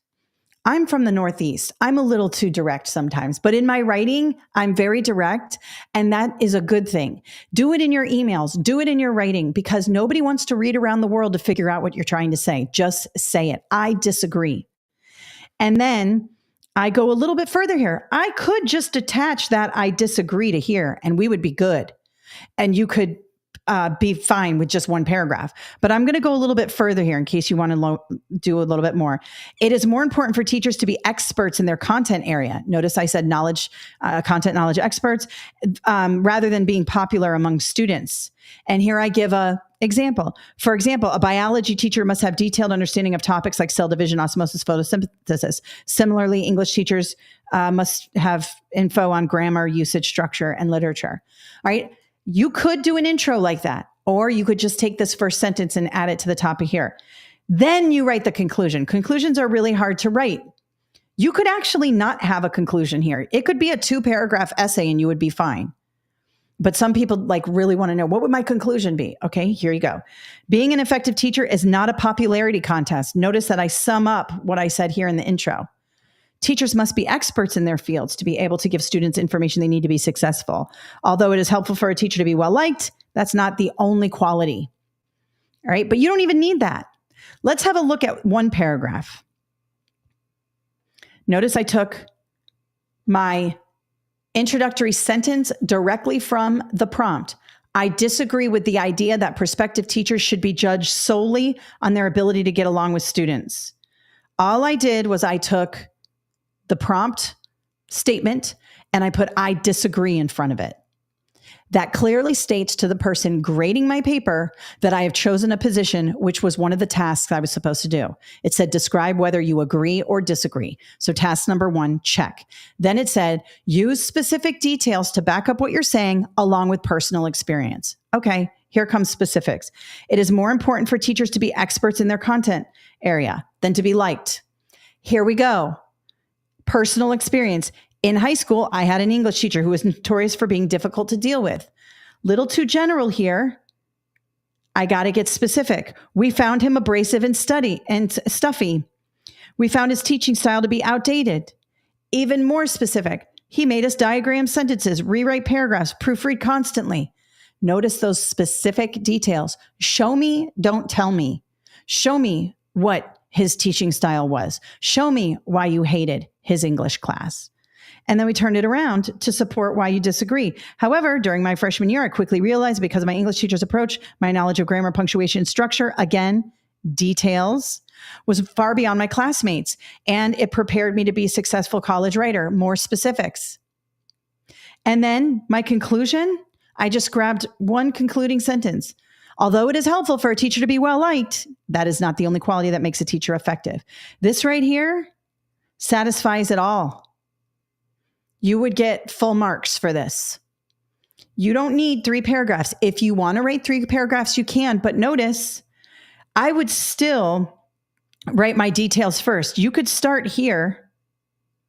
I'm from the Northeast. I'm a little too direct sometimes, but in my writing, I'm very direct, and that is a good thing. Do it in your emails, do it in your writing, because nobody wants to read around the world to figure out what you're trying to say. Just say it. I disagree. And then I go a little bit further here. I could just attach that I disagree to here, and we would be good. And you could be fine with just one paragraph. But I'm going to go a little bit further here in case you want to do a little bit more. It is more important for teachers to be experts in their content area. Notice I said content knowledge experts, rather than being popular among students. And here I give a example. For example, a biology teacher must have detailed understanding of topics like cell division, osmosis, photosynthesis. Similarly, English teachers must have info on grammar, usage, structure, and literature. All right. You could do an intro like that, or you could just take this first sentence and add it to the top of here. Then you write the conclusion. Conclusions are really hard to write. You could actually not have a conclusion here. It could be a 2-paragraph essay and you would be fine. But some people really want to know, what would my conclusion be? Okay, here you go. Being an effective teacher is not a popularity contest. Notice that I sum up what I said here in the intro. Teachers must be experts in their fields to be able to give students information they need to be successful. Although it is helpful for a teacher to be well-liked, that's not the only quality. All right, but you don't even need that. Let's have a look at one paragraph. Notice I took my introductory sentence directly from the prompt. I disagree with the idea that prospective teachers should be judged solely on their ability to get along with students. All I did was I took the prompt statement and I put I disagree in front of it. That clearly states to the person grading my paper that I have chosen a position, which was one of the tasks I was supposed to do. It said, describe whether you agree or disagree. So task number 1, check. Then it said, use specific details to back up what you're saying along with personal experience. Okay, Here comes specifics. It is more important for teachers to be experts in their content area than to be liked. Here we go. Personal experience. In high school, I had an English teacher who was notorious for being difficult to deal with. Little too general here. I got to get specific. We found him abrasive and stuffy. We found his teaching style to be outdated. Even more specific, he made us diagram sentences, rewrite paragraphs, proofread constantly. Notice those specific details. Show me, don't tell me. Show me what his teaching style was. Show me why you hated his English class. And then we turned it around to support why you disagree. However, during my freshman year, I quickly realized because of my English teacher's approach, my knowledge of grammar, punctuation, structure, again, details, was far beyond my classmates. And it prepared me to be a successful college writer. More specifics. And then my conclusion, I just grabbed one concluding sentence. Although it is helpful for a teacher to be well-liked, that is not the only quality that makes a teacher effective. This right here satisfies it all. You would get full marks for this. You don't need 3 paragraphs. If you want to write 3 paragraphs, you can. But notice, I would still write my details first. You could start here,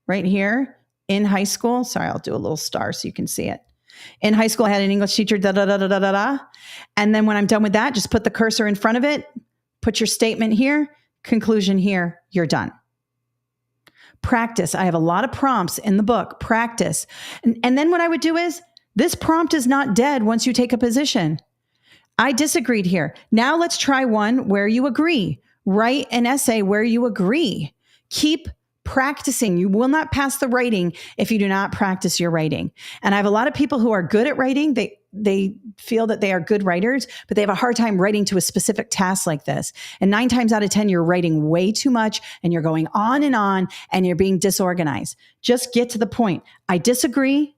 right here in high school. Sorry, I'll do a little star so you can see it. In high school, I had an English teacher, da-da-da-da-da-da. And then when I'm done with that, just put the cursor in front of it, put your statement here, conclusion here, you're done. Practice. I have a lot of prompts in the book. Practice. And then what I would do is, this prompt is not dead once you take a position. I disagreed here. Now let's try one where you agree. Write an essay where you agree. Keep practicing. You will not pass the writing if you do not practice your writing. And I have a lot of people who are good at writing. They feel that they are good writers, but they have a hard time writing to a specific task like this. And 9 times out of 10, you're writing way too much and you're going on and you're being disorganized. Just get to the point. I disagree.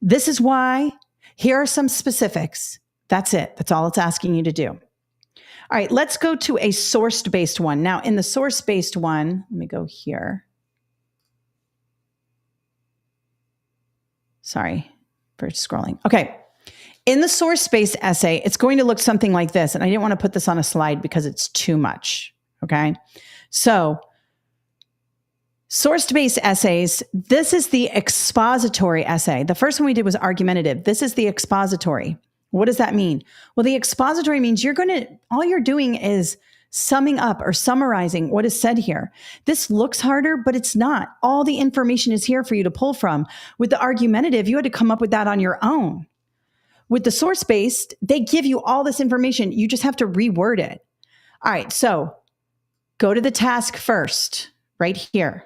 This is why. Here are some specifics. That's it. That's all it's asking you to do. All right, let's go to a source-based one. Now, in the source-based one, let me go here. Sorry for scrolling. Okay. In the source-based essay, it's going to look something like this. And I didn't want to put this on a slide because it's too much. Okay. So source-based essays, this is the expository essay. The first one we did was argumentative. This is the expository. What does that mean? Well, the expository means all you're doing is summing up or summarizing what is said here. This looks harder, but it's not. All the information is here for you to pull from. With the argumentative, you had to come up with that on your own. With the source-based, they give you all this information. You just have to reword it. All right, so go to the task first, right here.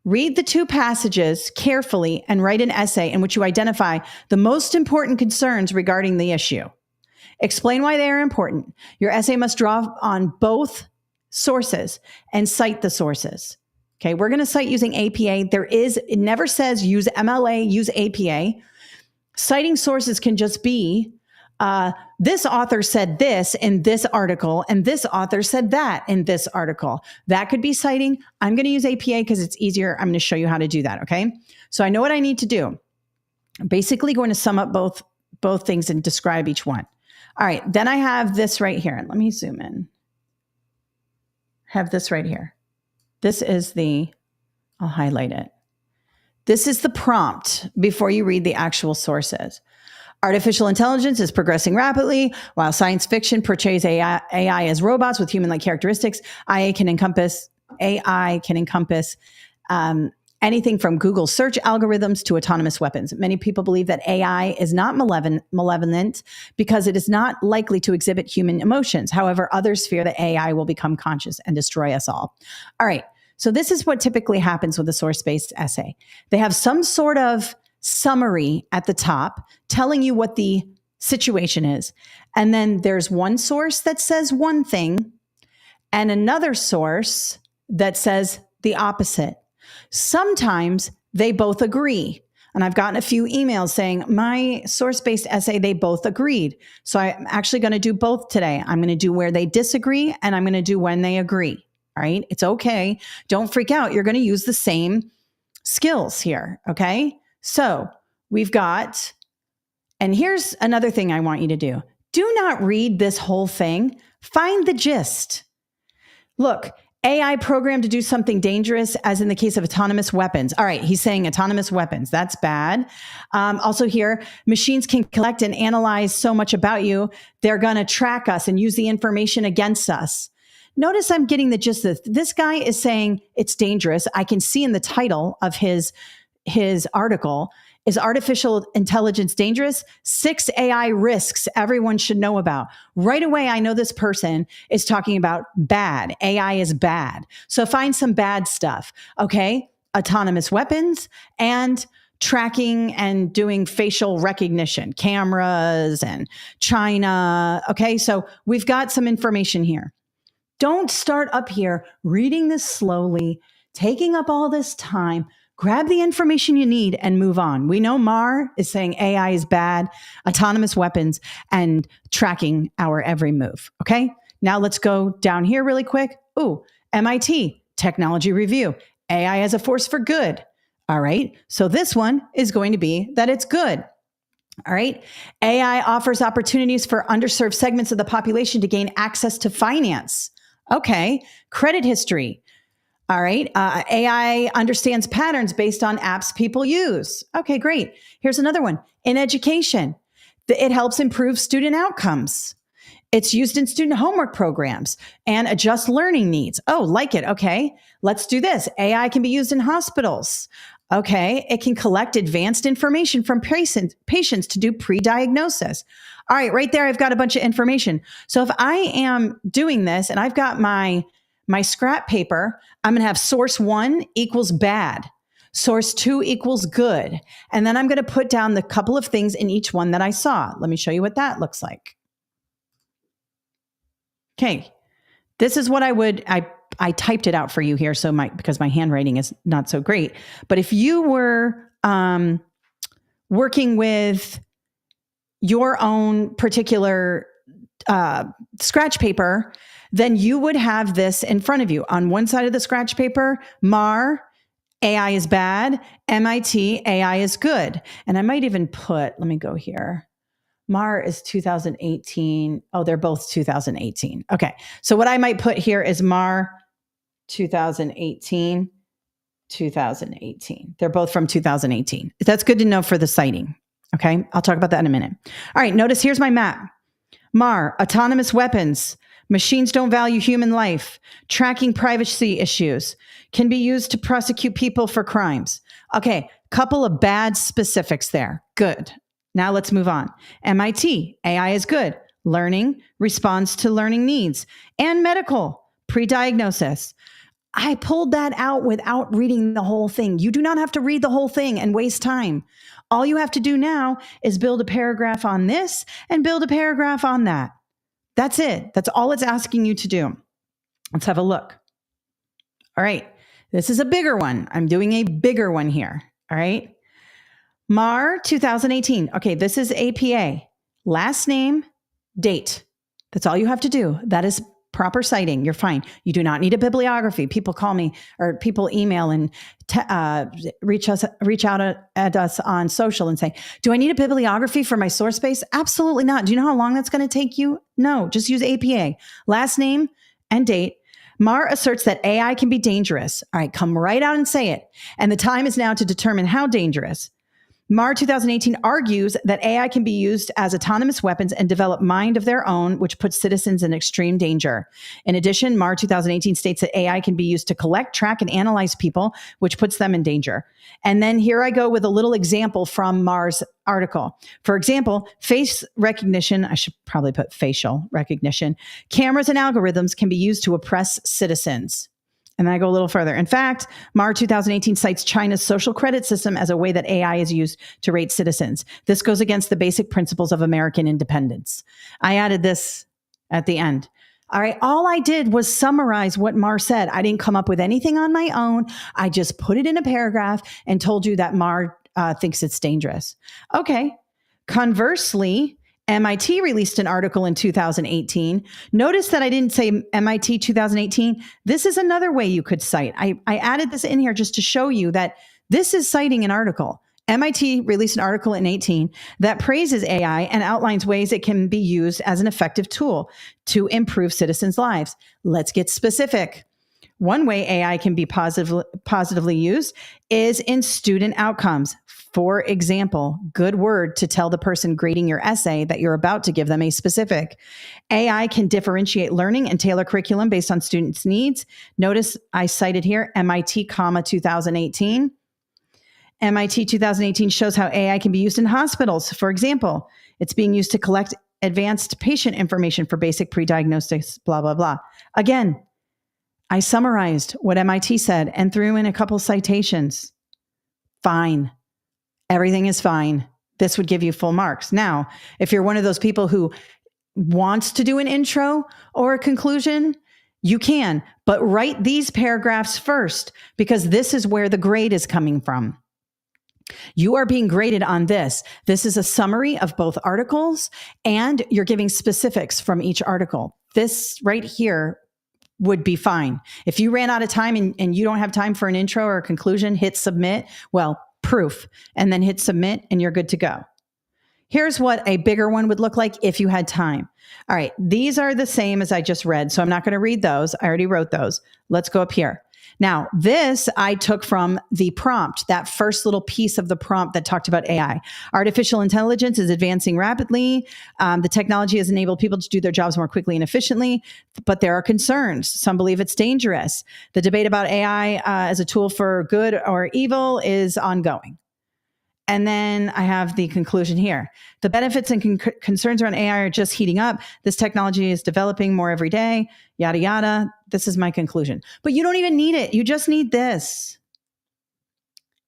Read the 2 passages carefully and write an essay in which you identify the most important concerns regarding the issue. Explain why they are important. Your essay must draw on both sources and cite the sources. Okay, we're going to cite using APA. It never says use MLA, use APA. Citing sources can just be, this author said this in this article, and this author said that in this article. That could be citing. I'm going to use APA because it's easier. I'm going to show you how to do that, okay? So I know what I need to do. I'm basically going to sum up both things and describe each one. All right, then I have this right here. Let me zoom in. I have this right here. This is I'll highlight it. This is the prompt before you read the actual sources. Artificial intelligence is progressing rapidly. While science fiction portrays AI as robots with human-like characteristics, AI can encompass anything from Google search algorithms to autonomous weapons. Many people believe that AI is not malevolent because it is not likely to exhibit human emotions. However, others fear that AI will become conscious and destroy us all. All right, so this is what typically happens with a source-based essay. They have some sort of summary at the top telling you what the situation is. And then there's one source that says one thing and another source that says the opposite. Sometimes they both agree. And I've gotten a few emails saying my source-based essay, they both agreed. So I'm actually going to do both today. I'm going to do where they disagree and I'm going to do when they agree. All right. It's okay. Don't freak out. You're going to use the same skills here. Okay. So we've got, and here's another thing I want you to do. Do not read this whole thing. Find the gist. Look, AI programmed to do something dangerous, as in the case of autonomous weapons. All right, he's saying autonomous weapons. That's bad. Also here, machines can collect and analyze so much about you, they're going to track us and use the information against us. Notice I'm getting the gist of this. This guy is saying it's dangerous. I can see in the title of his article, is artificial intelligence dangerous? 6 AI risks everyone should know about. Right away, I know this person is talking about bad. AI is bad. So find some bad stuff. Okay. Autonomous weapons and tracking and doing facial recognition, cameras and China. Okay. So we've got some information here. Don't start up here reading this slowly, taking up all this time. Grab the information you need and move on. We know Mar is saying AI is bad, autonomous weapons, and tracking our every move. Okay. Now let's go down here really quick. Ooh, MIT, Technology Review, AI as a force for good. All right. So this one is going to be that it's good. All right. AI offers opportunities for underserved segments of the population to gain access to finance. Okay. Credit history. All right. AI understands patterns based on apps people use. Okay, great. Here's another one. In education, it helps improve student outcomes. It's used in student homework programs and adjust learning needs. Oh, like it. Okay. Let's do this. AI can be used in hospitals. Okay. It can collect advanced information from patients to do pre-diagnosis. All right. Right there, I've got a bunch of information. So if I am doing this and I've got my scrap paper, I'm going to have source 1 equals bad. Source 2 equals good. And then I'm going to put down the couple of things in each one that I saw. Let me show you what that looks like. Okay. This is what I typed it out for you here. So because my handwriting is not so great, but if you were working with your own particular scratch paper, then you would have this in front of you. On one side of the scratch paper, Mar, AI is bad. MIT, AI is good. And I might even put, let me go here. Mar is 2018. Oh, they're both 2018. Okay. So what I might put here is Mar 2018, 2018. They're both from 2018. That's good to know for the citing. Okay. I'll talk about that in a minute. All right. Notice here's my map. Mar, autonomous weapons. Machines don't value human life. Tracking privacy issues. Can be used to prosecute people for crimes. Okay, couple of bad specifics there. Good. Now let's move on. MIT, AI is good. Learning, responds to learning needs. And medical, pre-diagnosis. I pulled that out without reading the whole thing. You do not have to read the whole thing and waste time. All you have to do now is build a paragraph on this and build a paragraph on that. That's it. That's all it's asking you to do. Let's have a look. All right. This is a bigger one. I'm doing a bigger one here. All right. Mar 2018. Okay. This is APA. Last name, date. That's all you have to do. That is proper citing. You're fine. You do not need a bibliography. People call me or people email and reach out at us on social and say, do I need a bibliography for my source base? Absolutely not. Do you know how long that's going to take you? No, just use APA. Last name and date. Mar asserts that AI can be dangerous. All right, come right out and say it. And the time is now to determine how dangerous. Mar 2018 argues that AI can be used as autonomous weapons and develop mind of their own, which puts citizens in extreme danger. In addition, Mar 2018 states that AI can be used to collect, track, and analyze people, which puts them in danger. And then here I go with a little example from Mar's article. For example, face recognition, I should probably put facial recognition, cameras and algorithms can be used to oppress citizens. And then I go a little further. In fact, Mar 2018 cites China's social credit system as a way that AI is used to rate citizens. This goes against the basic principles of American independence. I added this at the end. All right. All I did was summarize what Mar said. I didn't come up with anything on my own. I just put it in a paragraph and told you that Mar thinks it's dangerous. Okay. Conversely, MIT released an article in 2018. Notice that I didn't say MIT 2018. This is another way you could cite. I added this in here just to show you that this is citing an article. MIT released an article in 18 that praises AI and outlines ways it can be used as an effective tool to improve citizens' lives. Let's get specific. One way AI can be positively used is in student outcomes. For example, good word to tell the person grading your essay that you're about to give them a specific. AI can differentiate learning and tailor curriculum based on students' needs. Notice I cited here MIT, 2018. MIT 2018 shows how AI can be used in hospitals. For example, it's being used to collect advanced patient information for basic pre-diagnostics, blah, blah, blah. Again, I summarized what MIT said and threw in a couple citations. Fine. Everything is fine. This would give you full marks. Now, if you're one of those people who wants to do an intro or a conclusion, you can, but write these paragraphs first because this is where the grade is coming from. You are being graded on this. This is a summary of both articles, and you're giving specifics from each article. This right here would be fine. If you ran out of time and you don't have time for an intro or a conclusion, hit submit. Well, proof, and then hit submit and you're good to go. Here's what a bigger one would look like if you had time. All right, these are the same as I just read, so I'm not going to read those. I already wrote those. Let's go up here. Now, this I took from the prompt, that first little piece of the prompt that talked about AI. Artificial intelligence is advancing rapidly. The technology has enabled people to do their jobs more quickly and efficiently, but there are concerns. Some believe it's dangerous. The debate about AI as a tool for good or evil is ongoing. And then I have the conclusion here. The benefits and concerns around AI are just heating up. This technology is developing more every day, yada, yada. This is my conclusion. But you don't even need it. You just need this.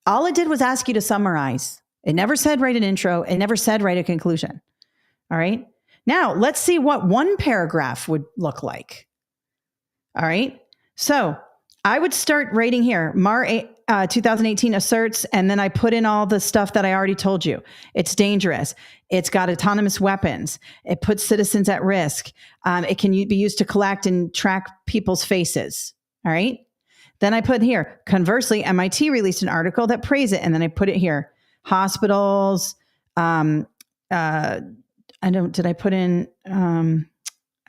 All it did was ask you to summarize. It never said write an intro. It never said write a conclusion. All right. Now let's see what one paragraph would look like. All right. So I would start writing here. 2018 asserts, and then I put in all the stuff that I already told you. It's dangerous. It's got autonomous weapons. It puts citizens at risk. It can be used to collect and track people's faces. All right. Then I put here, conversely, MIT released an article that praised it. And then I put it here, hospitals. Did I put in,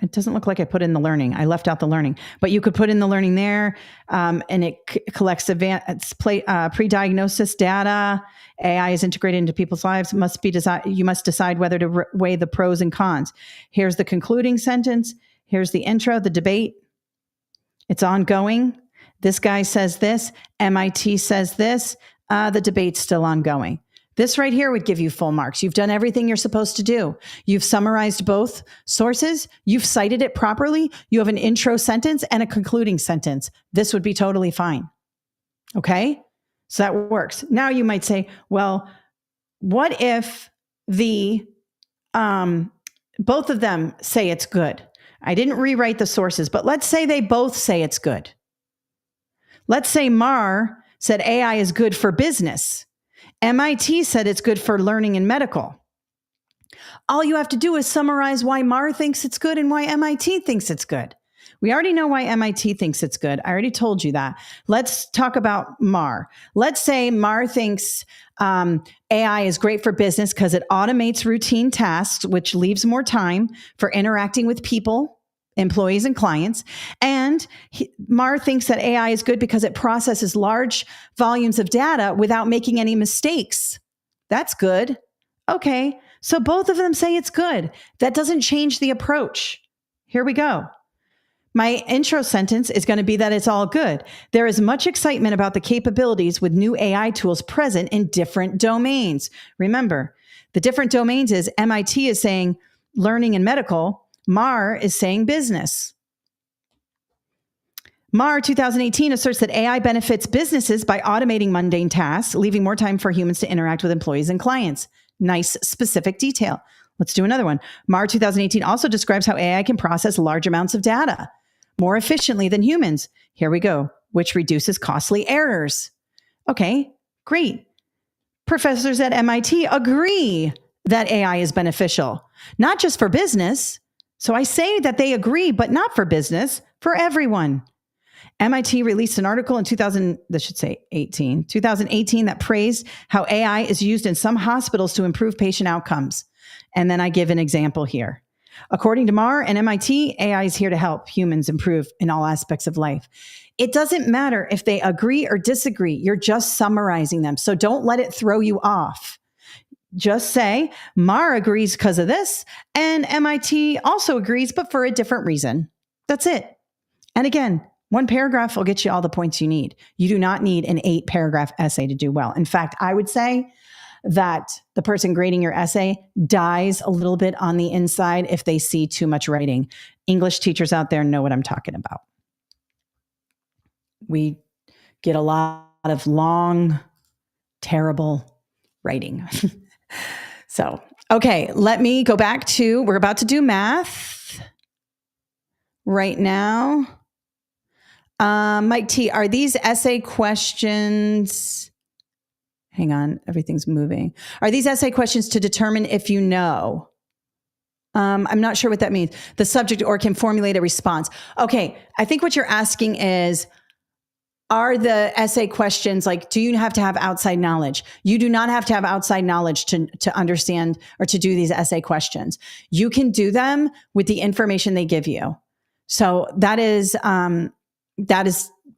it doesn't look like I put in the learning. I left out the learning, but you could put in the learning there, and it collects advanced pre-diagnosis data. AI is integrated into people's lives. You must decide whether to weigh the pros and cons. Here's the concluding sentence. Here's the intro, the debate. It's ongoing. This guy says this. MIT says this. The debate's still ongoing. This right here would give you full marks. You've done everything you're supposed to do. You've summarized both sources. You've cited it properly. You have an intro sentence and a concluding sentence. This would be totally fine. Okay? So that works. Now you might say, well, what if both of them say it's good? I didn't rewrite the sources, but let's say they both say it's good. Let's say Mar said AI is good for business. MIT said it's good for learning and medical. All you have to do is summarize why Mar thinks it's good and why MIT thinks it's good. We already know why MIT thinks it's good. I already told you that. Let's talk about Mar. Let's say Mar thinks AI is great for business because it automates routine tasks, which leaves more time for interacting with people, employees and clients. And Mar thinks that AI is good because it processes large volumes of data without making any mistakes. That's good. Okay. So both of them say it's good. That doesn't change the approach. Here we go. My intro sentence is going to be that it's all good. There is much excitement about the capabilities with new AI tools present in different domains. Remember, the different domains is MIT is saying learning and medical. Mar is saying business. Mar 2018 asserts that AI benefits businesses by automating mundane tasks, leaving more time for humans to interact with employees and clients. Nice specific detail. Let's do another one. Mar 2018 also describes how AI can process large amounts of data more efficiently than humans. Here we go, which reduces costly errors. Okay, great. Professors at MIT agree that AI is beneficial, not just for business. So I say that they agree, but not for business, for everyone. MIT released an article in 2018 that praised how AI is used in some hospitals to improve patient outcomes. And then I give an example here. According to Mar and MIT, AI is here to help humans improve in all aspects of life. It doesn't matter if they agree or disagree. You're just summarizing them. So don't let it throw you off. Just say, Mar agrees because of this, and MIT also agrees, but for a different reason. That's it. And again, one paragraph will get you all the points you need. You do not need an 8-paragraph essay to do well. In fact, I would say that the person grading your essay dies a little bit on the inside if they see too much writing. English teachers out there know what I'm talking about. We get a lot of long, terrible writing. So, okay, let me go back to, we're about to do math right now. Mike T, are these essay questions, hang on, everything's moving. Are these essay questions to determine if you know? I'm not sure what that means. The subject or can formulate a response. Okay, I think what you're asking is, are the essay questions like, do you have to have outside knowledge? You do not have to have outside knowledge to understand or to do these essay questions. You can do them with the information they give you. So that is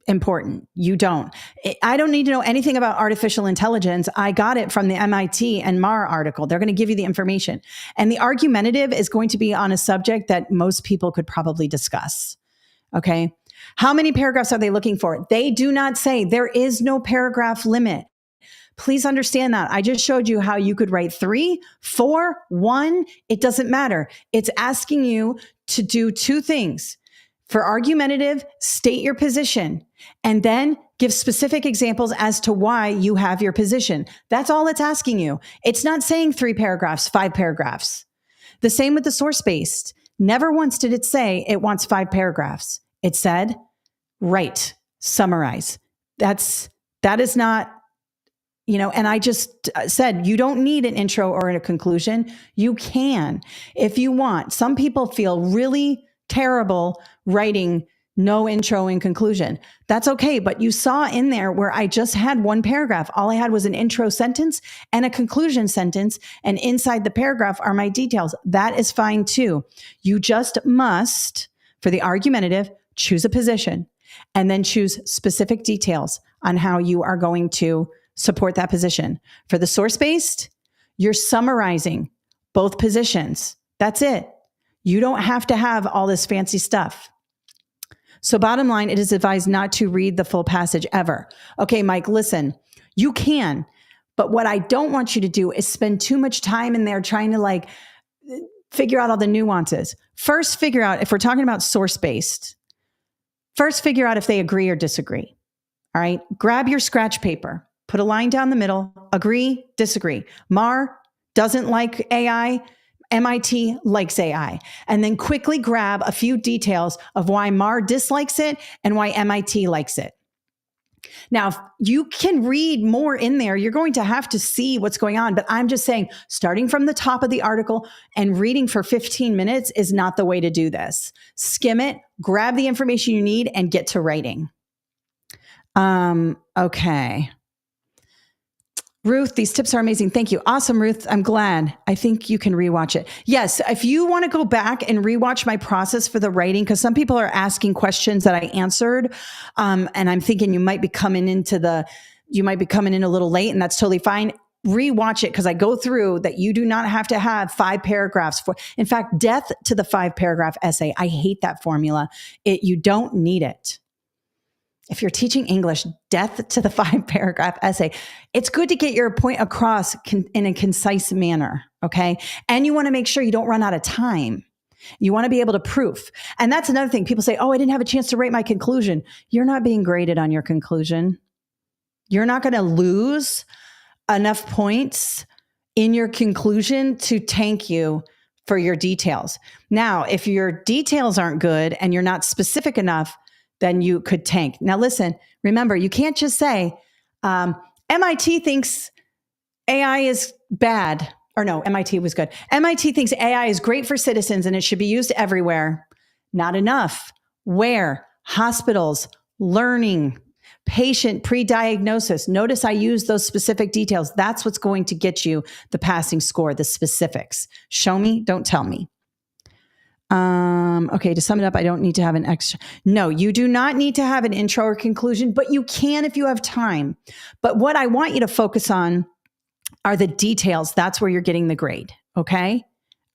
important. You don't. I don't need to know anything about artificial intelligence. I got it from the MIT and Mar article. They're going to give you the information. And the argumentative is going to be on a subject that most people could probably discuss. Okay. How many paragraphs are they looking for? They do not say. There is no paragraph limit. Please understand that. I just showed you how you could write 3, 4, 1. It doesn't matter. It's asking you to do 2 things. For argumentative, state your position and then give specific examples as to why you have your position. That's all it's asking you. It's not saying 3 paragraphs, 5 paragraphs. The same with the source-based. Never once did it say it wants 5 paragraphs. It said, write, summarize. That is not, and I just said, you don't need an intro or a conclusion. You can, if you want. Some people feel really terrible writing no intro and conclusion. That's okay. But you saw in there where I just had 1 paragraph. All I had was an intro sentence and a conclusion sentence. And inside the paragraph are my details. That is fine too. You just must, for the argumentative, choose a position and then choose specific details on how you are going to support that position. For the source-based, you're summarizing both positions. That's it. You don't have to have all this fancy stuff. So bottom line, it is advised not to read the full passage ever. Okay, Mike, listen, you can, but what I don't want you to do is spend too much time in there trying to figure out all the nuances. First, figure out, if we're talking about source-based, first figure out if they agree or disagree. All right, grab your scratch paper, put a line down the middle, agree, disagree. Mar doesn't like AI. MIT likes AI. And then quickly grab a few details of why Mar dislikes it and why MIT likes it. Now, you can read more in there. You're going to have to see what's going on. But I'm just saying, starting from the top of the article and reading for 15 minutes is not the way to do this. Skim it, grab the information you need, and get to writing. Okay. Ruth, these tips are amazing. Thank you. Awesome, Ruth. I'm glad. I think you can rewatch it. Yes, if you want to go back and rewatch my process for the writing, because some people are asking questions that I answered, and I'm thinking you might be coming in a little late, and that's totally fine. Rewatch it because I go through that you do not have to have 5 paragraphs for. In fact, death to the 5-paragraph essay. I hate that formula. You don't need it. If you're teaching English, death to the 5-paragraph essay. It's good to get your point across in a concise manner, okay? And you want to make sure you don't run out of time. You want to be able to proof. And that's another thing. People say, oh, I didn't have a chance to write my conclusion. You're not being graded on your conclusion. You're not going to lose enough points in your conclusion to tank you for your details. Now, if your details aren't good and you're not specific enough, then you could tank. Now, listen, remember, you can't just say, MIT thinks AI is bad. Or no, MIT was good. MIT thinks AI is great for citizens and it should be used everywhere. Not enough. Where? Hospitals, learning, patient pre-diagnosis. Notice I use those specific details. That's what's going to get you the passing score, the specifics. Show me, don't tell me. Okay, to sum it up, I don't need to have an extra. No, you do not need to have an intro or conclusion, but you can if you have time. But what I want you to focus on are the details. That's where you're getting the grade. Okay.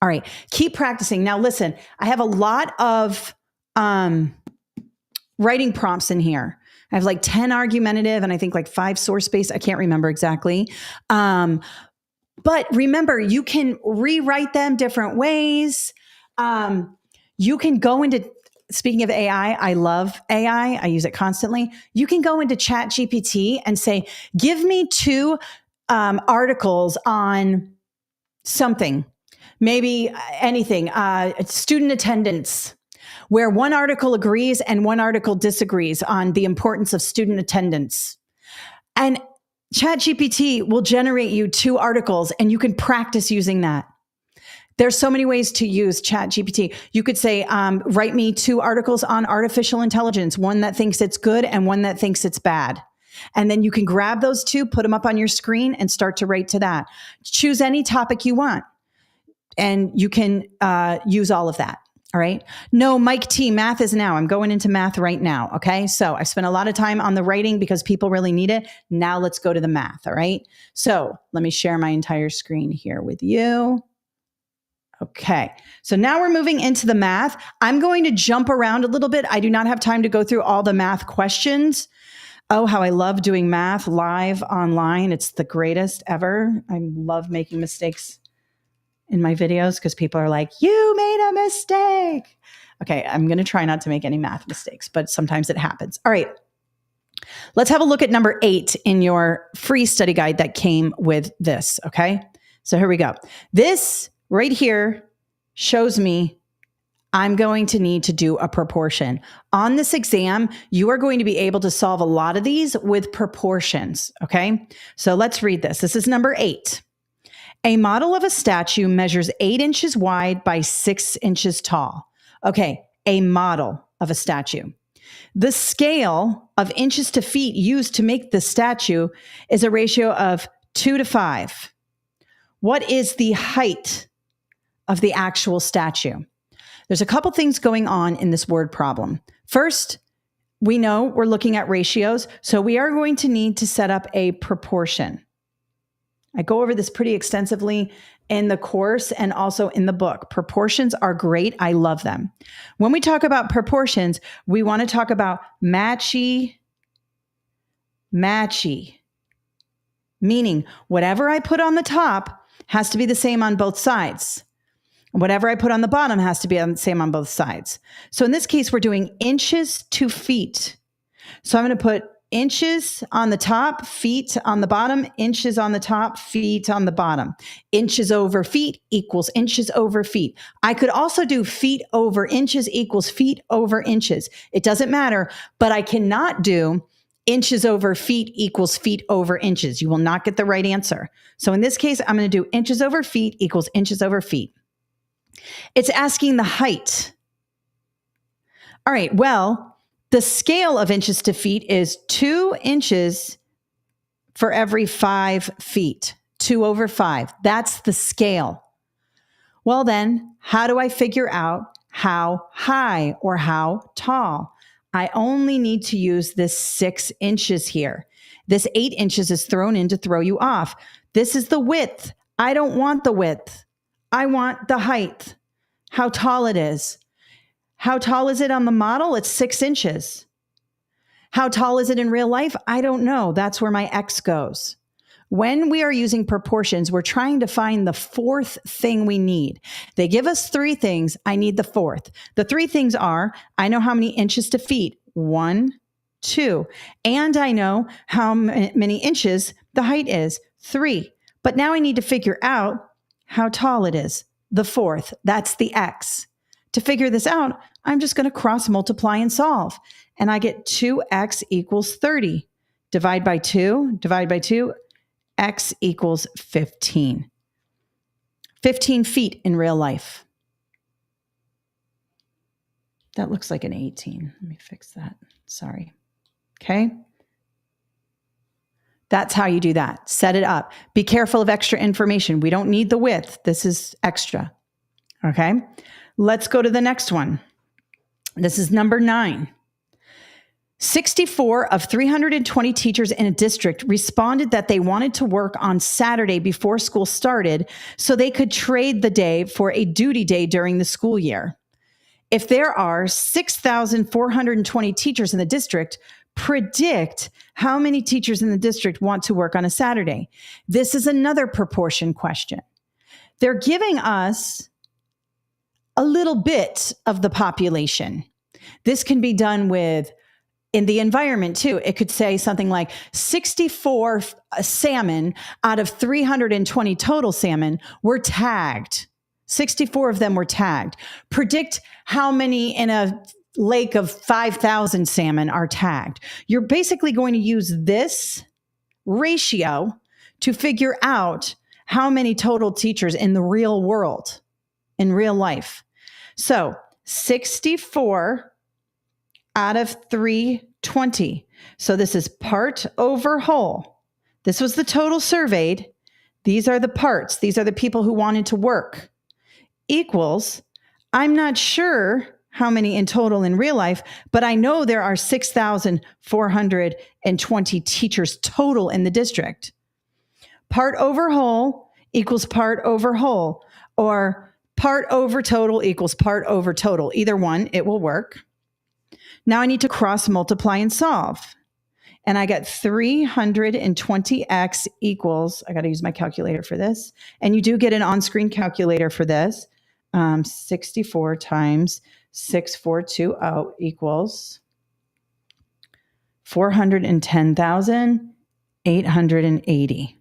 All right. Keep practicing. Now, listen, I have a lot of writing prompts in here. I have like 10 argumentative and I think like 5 source-based. I can't remember exactly. But remember, you can rewrite them different ways. You can go into, speaking of AI, I love AI. I use it constantly. You can go into ChatGPT and say, give me 2 articles on something, maybe anything, student attendance, where one article agrees and one article disagrees on the importance of student attendance. And ChatGPT will generate you 2 articles and you can practice using that. There's so many ways to use ChatGPT. You could say, write me 2 articles on artificial intelligence, one that thinks it's good and one that thinks it's bad. And then you can grab those 2, put them up on your screen and start to write to that. Choose any topic you want and you can use all of that. All right. No, Mike T, math is now. I'm going into math right now. Okay. So I spent a lot of time on the writing because people really need it. Now let's go to the math. All right. So let me share my entire screen here with you. Okay. So now we're moving into the math. I'm going to jump around a little bit. I do not have time to go through all the math questions. Oh, how I love doing math live online. It's the greatest ever. I love making mistakes in my videos because people are like, you made a mistake. Okay, I'm going to try not to make any math mistakes, but sometimes it happens. All right, let's have a look at number 8 in your free study guide that came with this, okay? So here we go. This right here shows me I'm going to need to do a proportion. On this exam, you are going to be able to solve a lot of these with proportions, okay? So let's read this. This is number 8. A model of a statue measures 8 inches wide by 6 inches tall. Okay, a model of a statue. The scale of inches to feet used to make the statue is a ratio of 2:5. What is the height of the actual statue? There's a couple things going on in this word problem. First, we know we're looking at ratios, so we are going to need to set up a proportion. I go over this pretty extensively in the course and also in the book. Proportions are great. I love them. When we talk about proportions, we want to talk about matchy, meaning whatever I put on the top has to be the same on both sides. Whatever I put on the bottom has to be the same on both sides. So in this case, we're doing inches to feet. So I'm going to put inches on the top, feet on the bottom, inches on the top, feet on the bottom. Inches over feet equals inches over feet. I could also do feet over inches equals feet over inches. It doesn't matter, but I cannot do inches over feet equals feet over inches. You will not get the right answer. So in this case, I'm going to do inches over feet equals inches over feet. It's asking the height. All right, well, the scale of inches to feet is 2 inches for every 5 feet, 2/5. That's the scale. Well then, how do I figure out how high or how tall? I only need to use this 6 inches here. This 8 inches is thrown in to throw you off. This is the width. I don't want the width. I want the height, how tall it is. How tall is it on the model? It's 6 inches. How tall is it in real life? I don't know. That's where my X goes. When we are using proportions, we're trying to find the 4th thing we need. They give us 3 things. I need the 4th. The 3 things are, I know how many inches to feet. 1, 2. And I know how many inches the height is. 3. But now I need to figure out how tall it is. The 4th. That's the X. To figure this out, I'm just going to cross multiply and solve. And I get 2x equals 30. Divide by 2, x equals 15. 15 feet in real life. That looks like an 18. Let me fix that. Sorry. Okay. That's how you do that. Set it up. Be careful of extra information. We don't need the width. This is extra. Okay. Let's go to the next one. This is number 9. 64 of 320 teachers in a district responded that they wanted to work on Saturday before school started so they could trade the day for a duty day during the school year. If there are 6,420 teachers in the district, predict how many teachers in the district want to work on a Saturday. This is another proportion question. They're giving us a little bit of the population. This can be done with in the environment too. It could say something like 64 salmon out of 320 total salmon were tagged. 64 of them were tagged. Predict how many in a lake of 5,000 salmon are tagged. You're basically going to use this ratio to figure out how many total teachers in the real world, in real life. So 64 out of 320. So this is part over whole. This was the total surveyed. These are the parts. These are the people who wanted to work. Equals, I'm not sure how many in total in real life, but I know there are 6,420 teachers total in the district. Part over whole equals part over whole, or part over total equals part over total. Either one, it will work. Now I need to cross multiply and solve. And I get 320x equals, I got to use my calculator for this. And you do get an on-screen calculator for this. 64 times 6420 equals 410,880.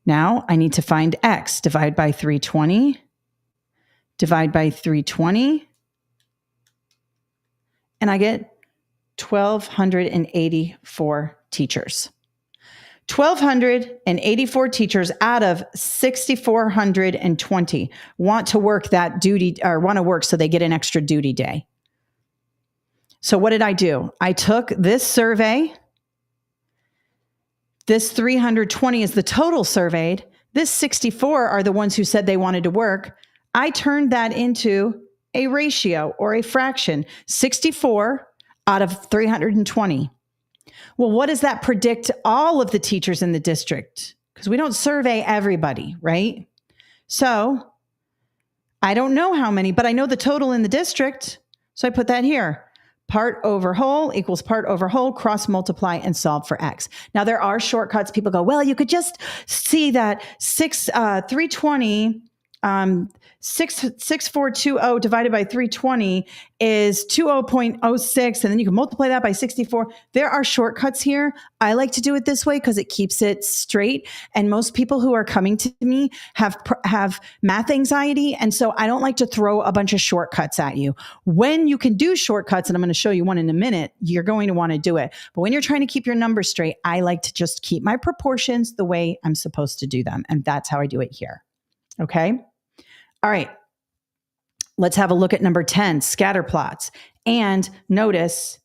Now I need to find x. Divide by 320. Divide by 320. And I get 1,284 teachers. 1,284 teachers out of 6,420 want to work that duty, or want to work so they get an extra duty day. So what did I do? I took this survey. This 320 is the total surveyed. This 64 are the ones who said they wanted to work. I turned that into a ratio or a fraction, 64 out of 320. Well, what does that predict all of the teachers in the district? Because we don't survey everybody, right? So I don't know how many, but I know the total in the district. So I put that here. Part over whole equals part over whole, cross multiply and solve for x. Now there are shortcuts. People go, well, you could just see that 320 6420 divided by 320 is 20.06, and then you can multiply that by 64. There are shortcuts here. I like to do it this way because it keeps it straight. And most people who are coming to me have math anxiety, and so I don't like to throw a bunch of shortcuts at you. When you can do shortcuts, and I'm going to show you one in a minute, you're going to want to do it. But when you're trying to keep your numbers straight, I like to just keep my proportions the way I'm supposed to do them, and that's how I do it here. Okay? All right, let's have a look at number 10, scatter plots. And notice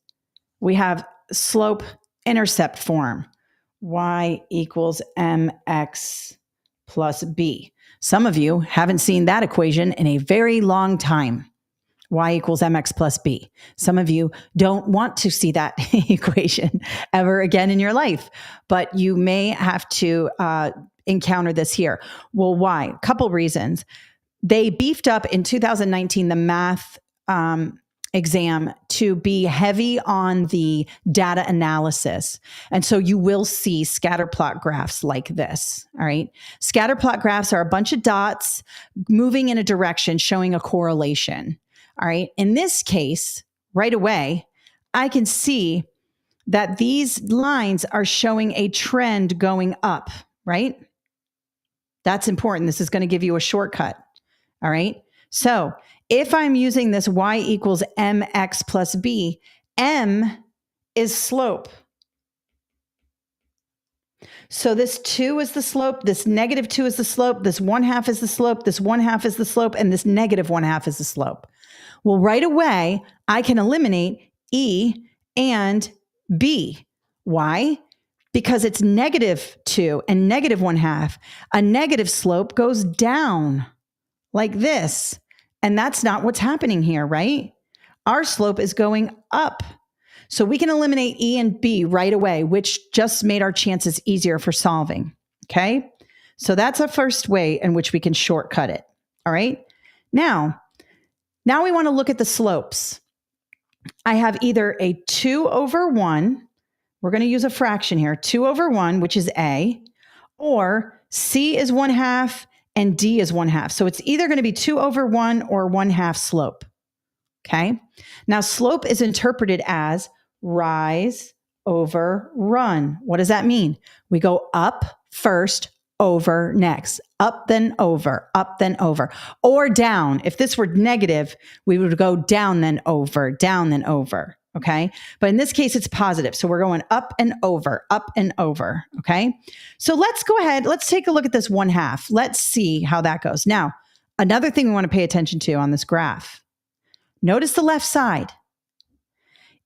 we have slope intercept form, y equals mx plus b. Some of you haven't seen that equation in a very long time, y equals mx plus b. Some of you don't want to see that equation ever again in your life, but you may have to encounter this here. Well, why? A couple reasons. They beefed up in 2019 the math exam to be heavy on the data analysis. And so you will see scatter plot graphs like this, all right? Scatter plot graphs are a bunch of dots moving in a direction showing a correlation, all right? In this case, right away, I can see that these lines are showing a trend going up, right? That's important. This is going to give you a shortcut. All right. So if I'm using this y equals mx plus b, m is slope. So this 2 is the slope, this negative 2 is the slope, this 1/2 is the slope, this 1/2 is the slope, and this negative 1/2 is the slope. Well, right away, I can eliminate e and B. Why? Because it's -2 and -1/2. A negative slope goes down like this. And that's not what's happening here, right? Our slope is going up. So we can eliminate E and B right away, which just made our chances easier for solving. Okay. So that's a first way in which we can shortcut it. All right. Now we want to look at the slopes. I have either a 2/1. We're going to use a fraction here, 2/1, which is A, or C is 1/2 and D is 1/2. So it's either going to be 2/1 or 1/2 slope. Okay. Now slope is interpreted as rise over run. What does that mean? We go up first, over next, up then over, or down. If this were negative, we would go down then over, down then over. Okay. But in this case, it's positive. So we're going up and over, up and over. Okay. So let's go ahead. Let's take a look at this 1/2. Let's see how that goes. Now, another thing we want to pay attention to on this graph. Notice the left side.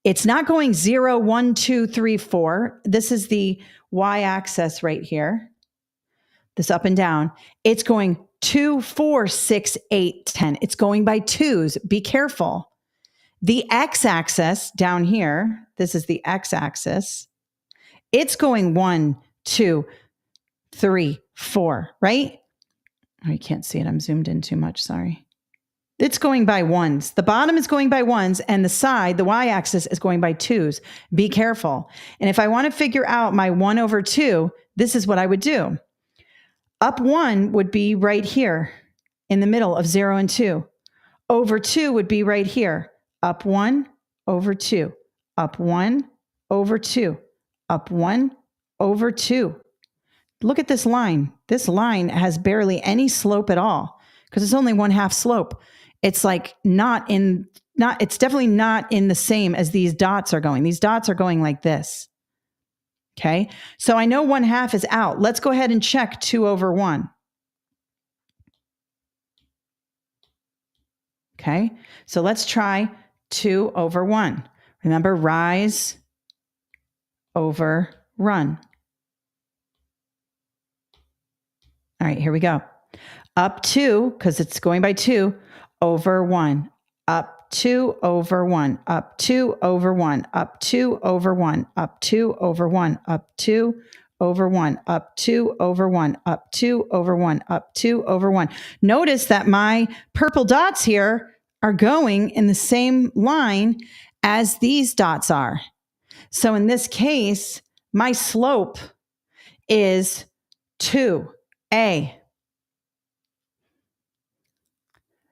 It's not going 0, 1, 2, 3, 4. This is the y-axis right here. This up and down. It's going 2, 4, 6, 8, 10. It's going by twos. Be careful. The x-axis down here, this is the x-axis. It's going 1, 2, 3, 4, right? Oh, you can't see it. I'm zoomed in too much. Sorry. It's going by ones. The bottom is going by ones, and the side, the y-axis, is going by twos. Be careful. And if I want to figure out my 1/2, this is what I would do. Up 1 would be right here in the middle of 0 and 2. Over 2 would be right here. Up 1 over 2. Up 1 over 2. Up 1 over 2. Look at this line. This line has barely any slope at all because it's only 1/2 slope. It's like it's definitely not in the same as these dots are going. These dots are going like this. Okay. So I know 1/2 is out. Let's go ahead and check 2/1. Okay. So let's try 2/1. Remember, rise over run. All right, here we go. Up 2, because it's going by 2, over 1. Up 2/1. Up 2/1. Up 2/1. Up 2/1. Up 2/1. Up 2/1. Up 2/1. Up 2/1. Notice that my purple dots here are going in the same line as these dots are. So in this case, my slope is 2A.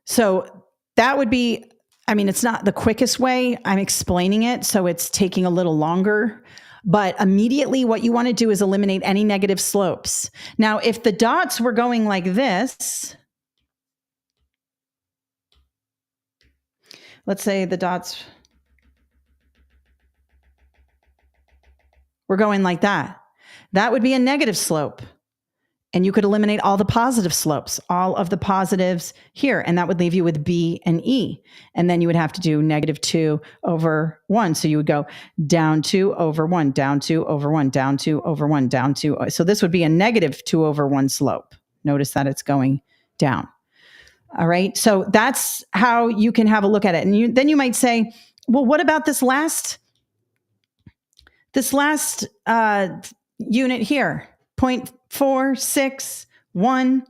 So that would be, it's not the quickest way. I'm explaining it, so it's taking a little longer. But immediately what you want to do is eliminate any negative slopes. Now, if the dots were going like this, let's say the dots were going like that, that would be a negative slope. And you could eliminate all the positive slopes, all of the positives here, and that would leave you with B and E. And then you would have to do -2/1. So you would go down 2/1, down 2/1, down 2/1, down 2. So this would be a -2/1 slope. Notice that it's going down. All right. So that's how you can have a look at it. And then you might say, well, what about this last unit here? 0.461.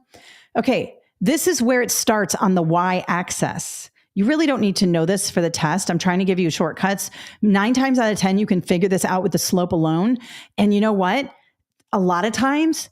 Okay, this is where it starts on the y-axis. You really don't need to know this for the test. I'm trying to give you shortcuts. 9 times out of 10, you can figure this out with the slope alone. And you know what? A lot of times,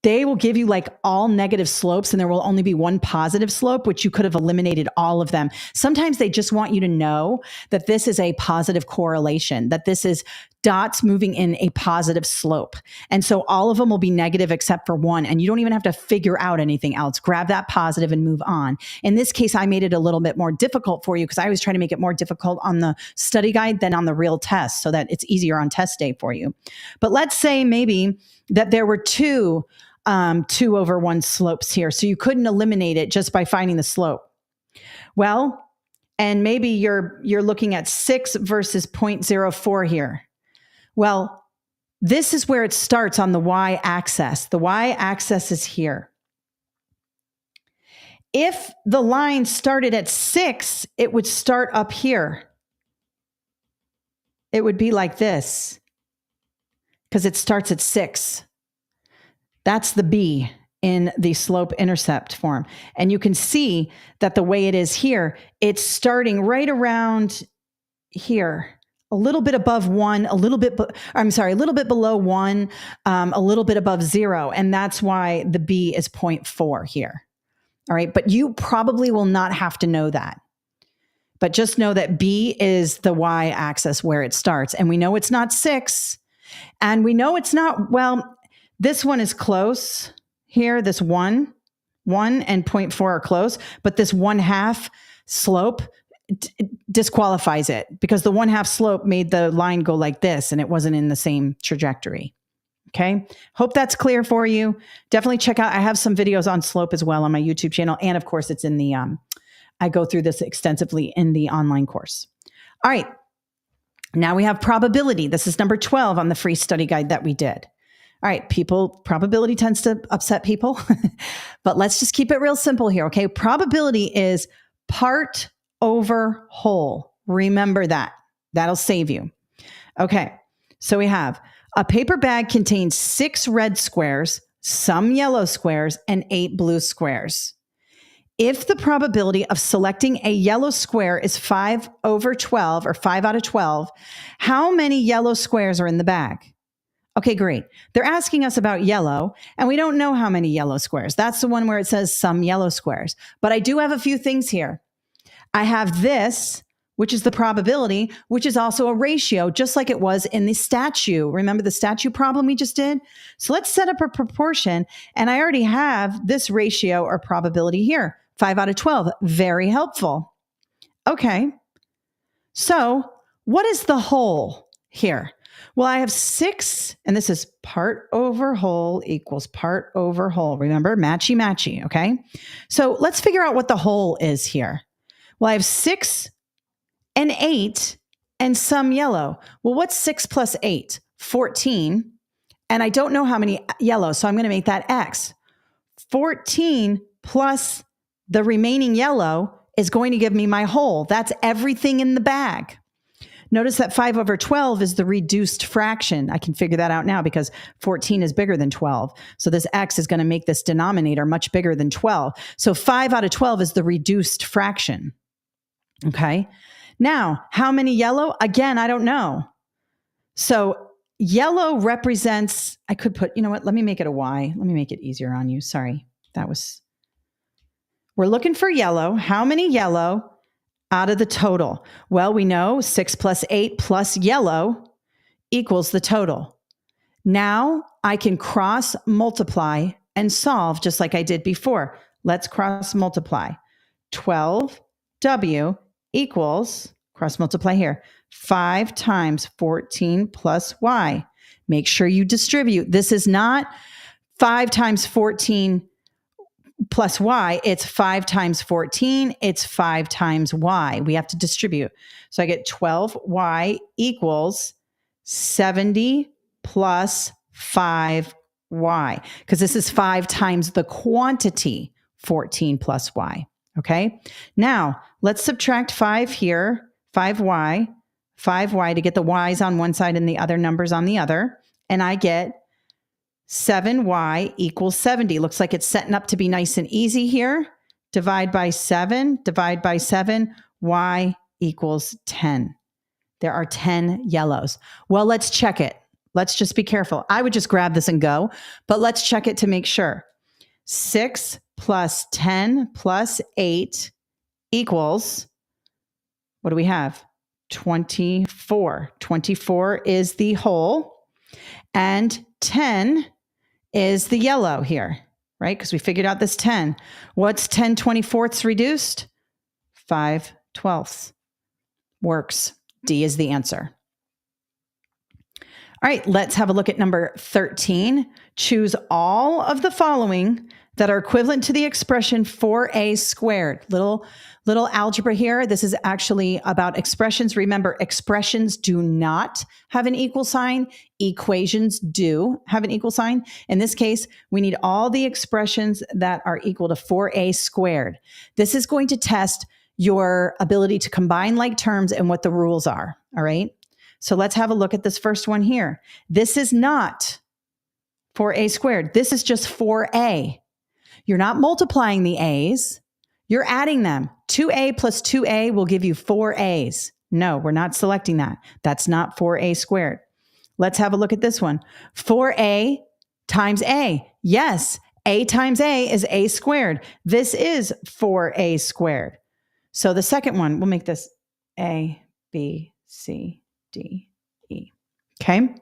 they will give you like all negative slopes and there will only be one positive slope, which you could have eliminated all of them. Sometimes they just want you to know that this is a positive correlation, that this is dots moving in a positive slope. And so all of them will be negative except for one. And you don't even have to figure out anything else. Grab that positive and move on. In this case, I made it a little bit more difficult for you because I was trying to make it more difficult on the study guide than on the real test so that it's easier on test day for you. But let's say maybe that there were two 2/1 slopes here. So you couldn't eliminate it just by finding the slope. Well, and maybe you're looking at 6 versus 0.04 here. Well, this is where it starts on the y-axis. The y-axis is here. If the line started at 6, it would start up here. It would be like this because it starts at 6. That's the B in the slope-intercept form. And you can see that the way it is here, it's starting right around here, a little bit above 1, a little bit below 1, a little bit above 0. And that's why the B is 0.4 here. All right. But you probably will not have to know that. But just know that B is the y-axis where it starts. And we know it's not 6. And we know it's not, well, this one is close here. This 1 and 0.4 are close. But this 1/2 slope disqualifies it because the 1/2 slope made the line go like this and it wasn't in the same trajectory. Okay. Hope that's clear for you. Definitely check out, I have some videos on slope as well on my YouTube channel. And of course it's in the, I go through this extensively in the online course. All right. Now we have probability. This is number 12 on the free study guide that we did. All right. Probability tends to upset people, but let's just keep it real simple here. Okay. Probability is part over whole. Remember that. That'll save you. Okay. So we have a paper bag contains 6 red squares, some yellow squares, and 8 blue squares. If the probability of selecting a yellow square is 5/12 or 5 out of 12, how many yellow squares are in the bag? Okay, great. They're asking us about yellow, and we don't know how many yellow squares. That's the one where it says some yellow squares. But I do have a few things here. I have this, which is the probability, which is also a ratio, just like it was in the statue. Remember the statue problem we just did? So let's set up a proportion. And I already have this ratio or probability here, 5 out of 12. Very helpful. Okay. So what is the whole here? Well, I have 6, and this is part over whole equals part over whole. Remember, matchy, matchy. Okay. So let's figure out what the whole is here. Well, I have 6 and 8 and some yellow. Well, what's 6 plus 8? 14. And I don't know how many yellow, so I'm going to make that X. 14 plus the remaining yellow is going to give me my whole. That's everything in the bag. Notice that 5/12 is the reduced fraction. I can figure that out now because 14 is bigger than 12. So this X is going to make this denominator much bigger than 12. So 5 out of 12 is the reduced fraction. Okay. Now, how many yellow? Again, I don't know. So yellow represents, I could put, you know what? Let me make it a Y. Let me make it easier on you. Sorry. We're looking for yellow. How many yellow out of the total? Well, we know 6 plus 8 plus yellow equals the total. Now I can cross multiply and solve just like I did before. Let's cross multiply. 12W equals, cross multiply here, 5 times 14 plus Y. Make sure you distribute. This is not 5 times 14 plus Y. It's 5 times 14. It's 5 times Y. We have to distribute. So I get 12Y equals 70 plus 5Y, because this is 5 times the quantity, 14 plus Y. Okay. Now let's subtract 5 here, 5Y to get the Y's on one side and the other numbers on the other. And I get 7Y equals 70. Looks like it's setting up to be nice and easy here. Divide by 7, Y equals 10. There are 10 yellows. Well, let's check it. Let's just be careful. I would just grab this and go, but let's check it to make sure. 6 plus 10 plus 8 equals, what do we have? 24. 24 is the whole, and 10 is the yellow here, right? Because we figured out this 10. What's 10 24ths reduced? 5/12. Works. D is the answer. All right, let's have a look at number 13. Choose all of the following that are equivalent to the expression 4a squared. Little algebra here. This is actually about expressions. Remember, expressions do not have an equal sign. Equations do have an equal sign. In this case, we need all the expressions that are equal to 4a squared. This is going to test your ability to combine like terms and what the rules are. All right. So let's have a look at this first one here. This is not 4a squared. This is just 4a. You're not multiplying the a's. You're adding them. 2a plus 2a will give you 4a's. No, we're not selecting that. That's not 4a squared. Let's have a look at this one. 4a times a. Yes, a times a is a squared. This is 4a squared. So the second one, we'll make this a, b, c, d, e. Okay.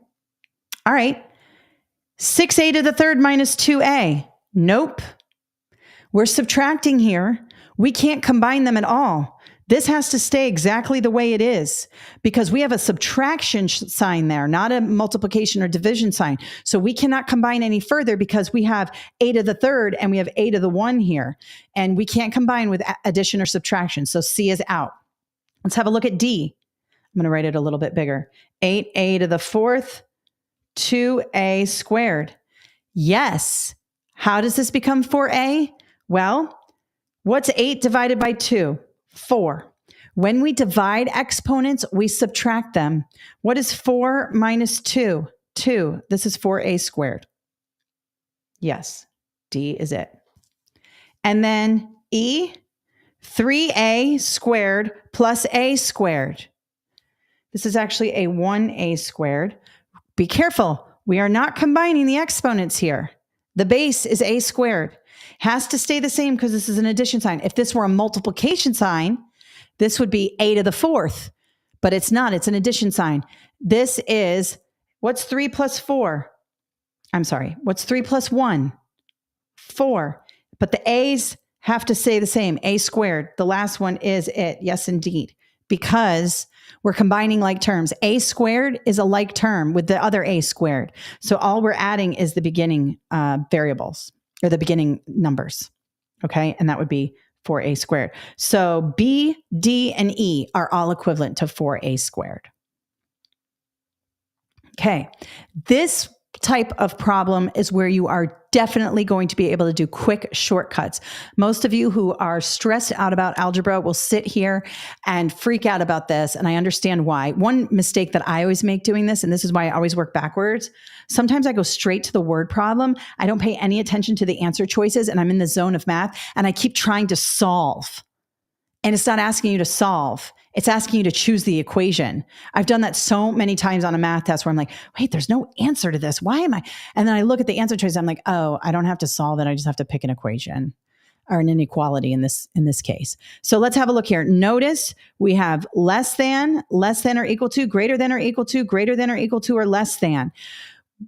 All right. 6a to the third minus 2a. Nope. We're subtracting here. We can't combine them at all. This has to stay exactly the way it is because we have a subtraction sign there, not a multiplication or division sign. So we cannot combine any further because we have a to the third and we have a to the 1 here. And we can't combine with addition or subtraction. So C is out. Let's have a look at D. I'm going to write it a little bit bigger. 8a to the fourth, 2a squared. Yes. How does this become 4a? Well, what's 8 divided by 2? 4. When we divide exponents, we subtract them. What is 4 minus 2? 2. This is 4a squared. Yes, D is it. And then E, 3a squared plus a squared. This is actually a 1a squared. Be careful. We are not combining the exponents here. The base is a squared. Has to stay the same because this is an addition sign. If this were a multiplication sign, this would be a to the fourth, but it's not. It's an addition sign. This is, what's 3 plus 4? I'm sorry. What's 3 plus 1? 4. But the a's have to stay the same. A squared. The last one is it. Yes, indeed. Because we're combining like terms. A squared is a like term with the other a squared. So all we're adding is the beginning variables or the beginning numbers. Okay. And that would be 4a squared. So B, D, and E are all equivalent to 4a squared. Okay. This type of problem is where you are definitely going to be able to do quick shortcuts. Most of you who are stressed out about algebra will sit here and freak out about this, and I understand why. One mistake that I always make doing this, and this is why I always work backwards, sometimes I go straight to the word problem. I don't pay any attention to the answer choices, and I'm in the zone of math, and I keep trying to solve. And it's not asking you to solve. It's asking you to choose the equation. I've done that so many times on a math test where I'm like, wait, there's no answer to this. Why am I? And then I look at the answer choice. I'm like, oh, I don't have to solve it. I just have to pick an equation or an inequality in this case. So let's have a look here. Notice we have less than or equal to, greater than or equal to, greater than or equal to, or less than.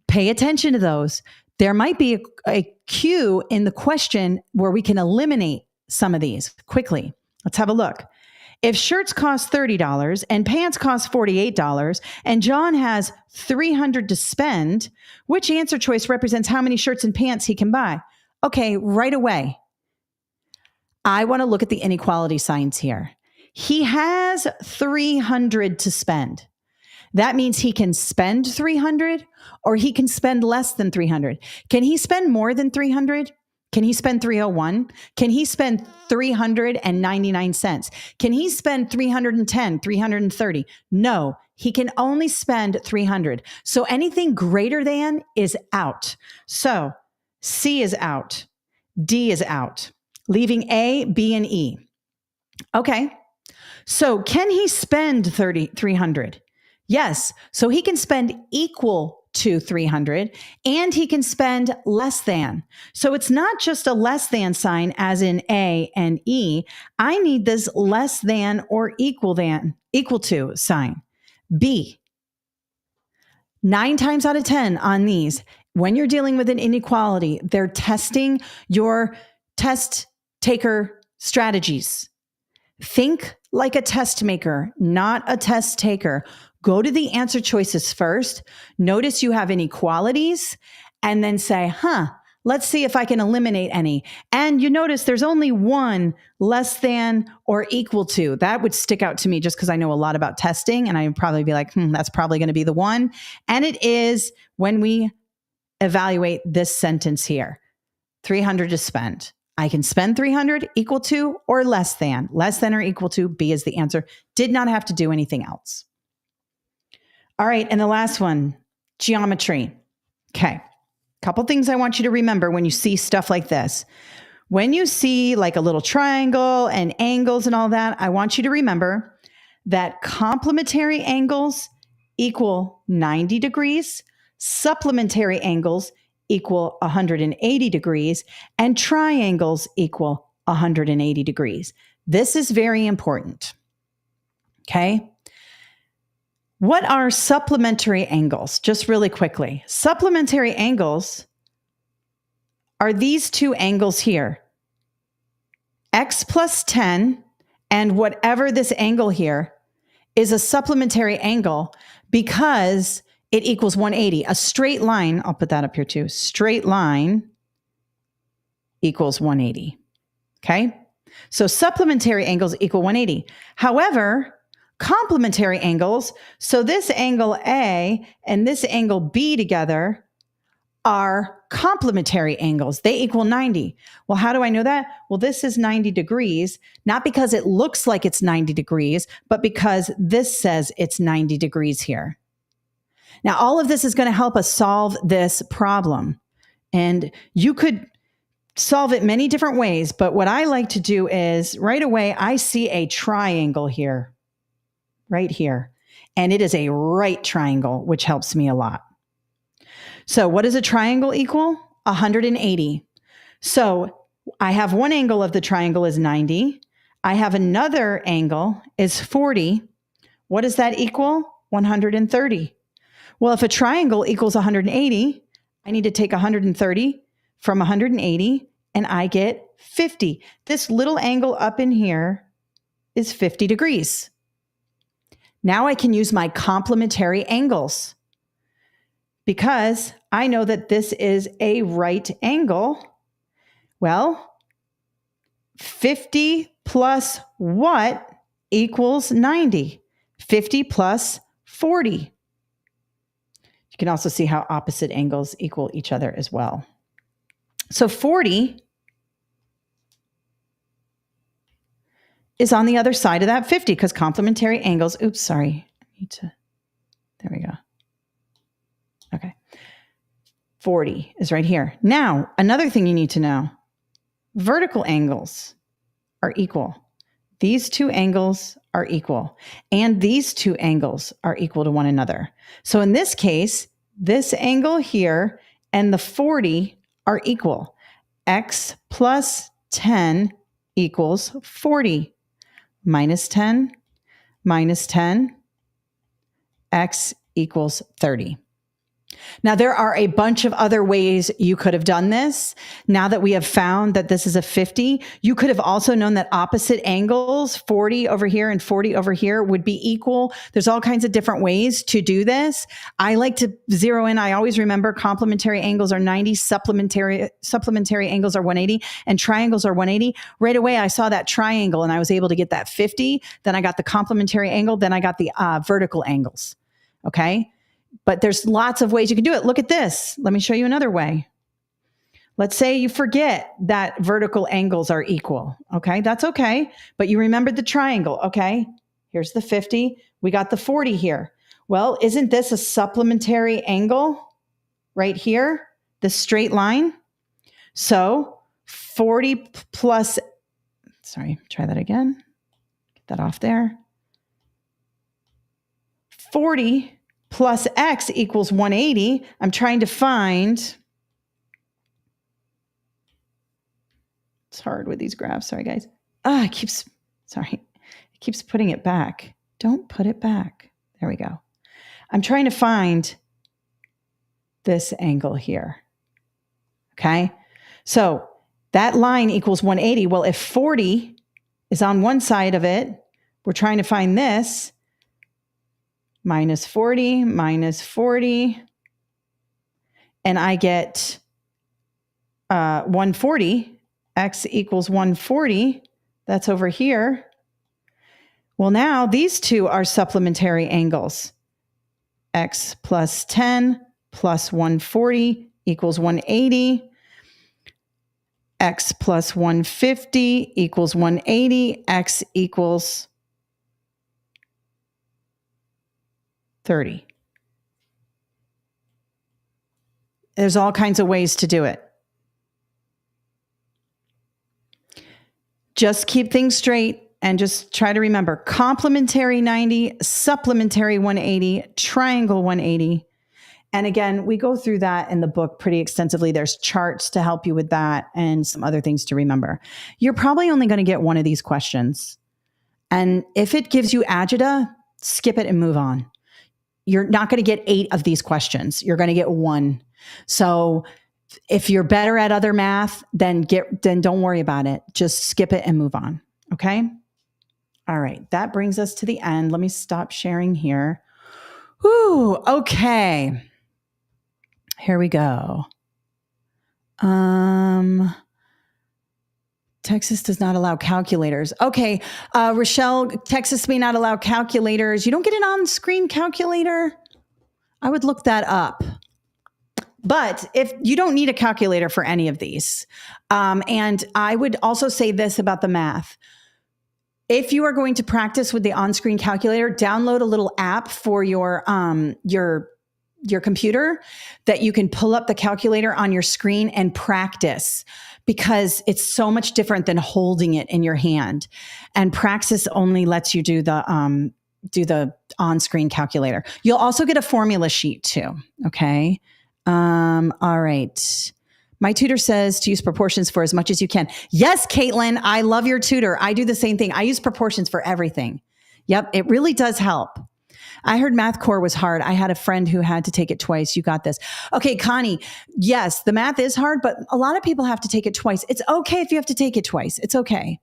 Pay attention to those. There might be a cue in the question where we can eliminate some of these quickly. Let's have a look. If shirts cost $30 and pants cost $48 and John has $300 to spend, which answer choice represents how many shirts and pants he can buy? Okay, right away. I want to look at the inequality signs here. He has $300 to spend. That means he can spend $300 or he can spend less than $300. Can he spend more than $300? Can he spend $301? Can he spend 399 cents? Can he spend 310, 330? No, he can only spend 300. So anything greater than is out. So C is out. D is out, leaving A, B, and E. Okay. So can he spend 300? Yes. So he can spend equal to 300 and he can spend less than. So it's not just a less than sign as in A and E. I need this less than or equal to sign. B. 9 times out of 10 on these, when you're dealing with an inequality, they're testing your test taker strategies. Think like a test maker, not a test taker. Go to the answer choices first. Notice you have inequalities and then say, Let's see if I can eliminate any. And you notice there's only one less than or equal to. That would stick out to me just because I know a lot about testing, and I'd probably be like, that's probably going to be the one. And it is when we evaluate this sentence here. 300 to spend. I can spend 300 equal to or less than. Less than or equal to, B is the answer. Did not have to do anything else. All right, and the last one, geometry. Okay. Couple things I want you to remember when you see stuff like this. When you see like a little triangle and angles and all that, I want you to remember that complementary angles equal 90 degrees, supplementary angles equal 180 degrees, and triangles equal 180 degrees. This is very important. Okay? What are supplementary angles? Just really quickly. Supplementary angles are these two angles here. X plus 10 and whatever this angle here is a supplementary angle because it equals 180. A straight line, I'll put that up here too. Straight line equals 180. Okay? So supplementary angles equal 180. However, complementary angles, so this angle A and this angle B together are complementary angles. They equal 90. Well, how do I know that? Well, this is 90 degrees, not because it looks like it's 90 degrees, but because this says it's 90 degrees here. Now, all of this is going to help us solve this problem. And you could solve it many different ways, but what I like to do is right away, I see a triangle here, right here. And it is a right triangle, which helps me a lot. So what does a triangle equal? 180. So I have one angle of the triangle is 90. I have another angle is 40. What does that equal? 130. Well, if a triangle equals 180, I need to take 130 from 180 and I get 50. This little angle up in here is 50 degrees. Now I can use my complementary angles because I know that this is a right angle. Well, 50 plus what equals 90? 50 plus 40. You can also see how opposite angles equal each other as well. So 40 is on the other side of that 50 because complementary angles, oops, sorry. There we go. Okay. 40 is right here. Now, another thing you need to know, vertical angles are equal. These two angles are equal, and these two angles are equal to one another. So in this case, this angle here and the 40 are equal. X plus 10 equals 40. Minus 10, X equals 30. Now, there are a bunch of other ways you could have done this. Now that we have found that this is a 50, you could have also known that opposite angles, 40 over here and 40 over here, would be equal. There's all kinds of different ways to do this. I like to zero in. I always remember complementary angles are 90, supplementary angles are 180, and triangles are 180. Right away, I saw that triangle and I was able to get that 50. Then I got the complementary angle. Then I got the vertical angles. Okay. But there's lots of ways you can do it. Look at this. Let me show you another way. Let's say you forget that vertical angles are equal. Okay, that's okay. But you remembered the triangle. Okay, here's the 50. We got the 40 here. Well, isn't this a supplementary angle right here? This straight line. So 40 plus, sorry, try that again. Get that off there. 40 plus X equals 180. I'm trying to find, it's hard with these graphs. Sorry, guys. It keeps putting it back. Don't put it back. There we go. I'm trying to find this angle here. Okay. So that line equals 180. Well, if 40 is on one side of it, we're trying to find this. Minus 40, and I get 140, x equals 140. That's over here. Well, now these two are supplementary angles. X plus 10 plus 140 equals 180. X plus 150 equals 180. X equals 30. There's all kinds of ways to do it. Just keep things straight and just try to remember complementary 90, supplementary 180, triangle 180. And again, we go through that in the book pretty extensively. There's charts to help you with that and some other things to remember. You're probably only going to get one of these questions. And if it gives you agita, skip it and move on. You're not going to get 8 of these questions. You're going to get 1. So if you're better at other math, then don't worry about it. Just skip it and move on. Okay? All right. That brings us to the end. Let me stop sharing here. Whew, okay. Here we go. Texas does not allow calculators. Okay. Rochelle, Texas may not allow calculators. You don't get an on-screen calculator? I would look that up. But if you don't need a calculator for any of these. And I would also say this about the math. If you are going to practice with the on-screen calculator, download a little app for your computer that you can pull up the calculator on your screen and practice, because it's so much different than holding it in your hand. And Praxis only lets you do the on-screen calculator. You'll also get a formula sheet too. Okay. All right. My tutor says to use proportions for as much as you can. Yes, Caitlin, I love your tutor. I do the same thing. I use proportions for everything. Yep. It really does help. I heard Math Core was hard. I had a friend who had to take it twice. You got this. Okay, Connie. Yes, the math is hard, but a lot of people have to take it twice. It's okay if you have to take it twice. It's okay.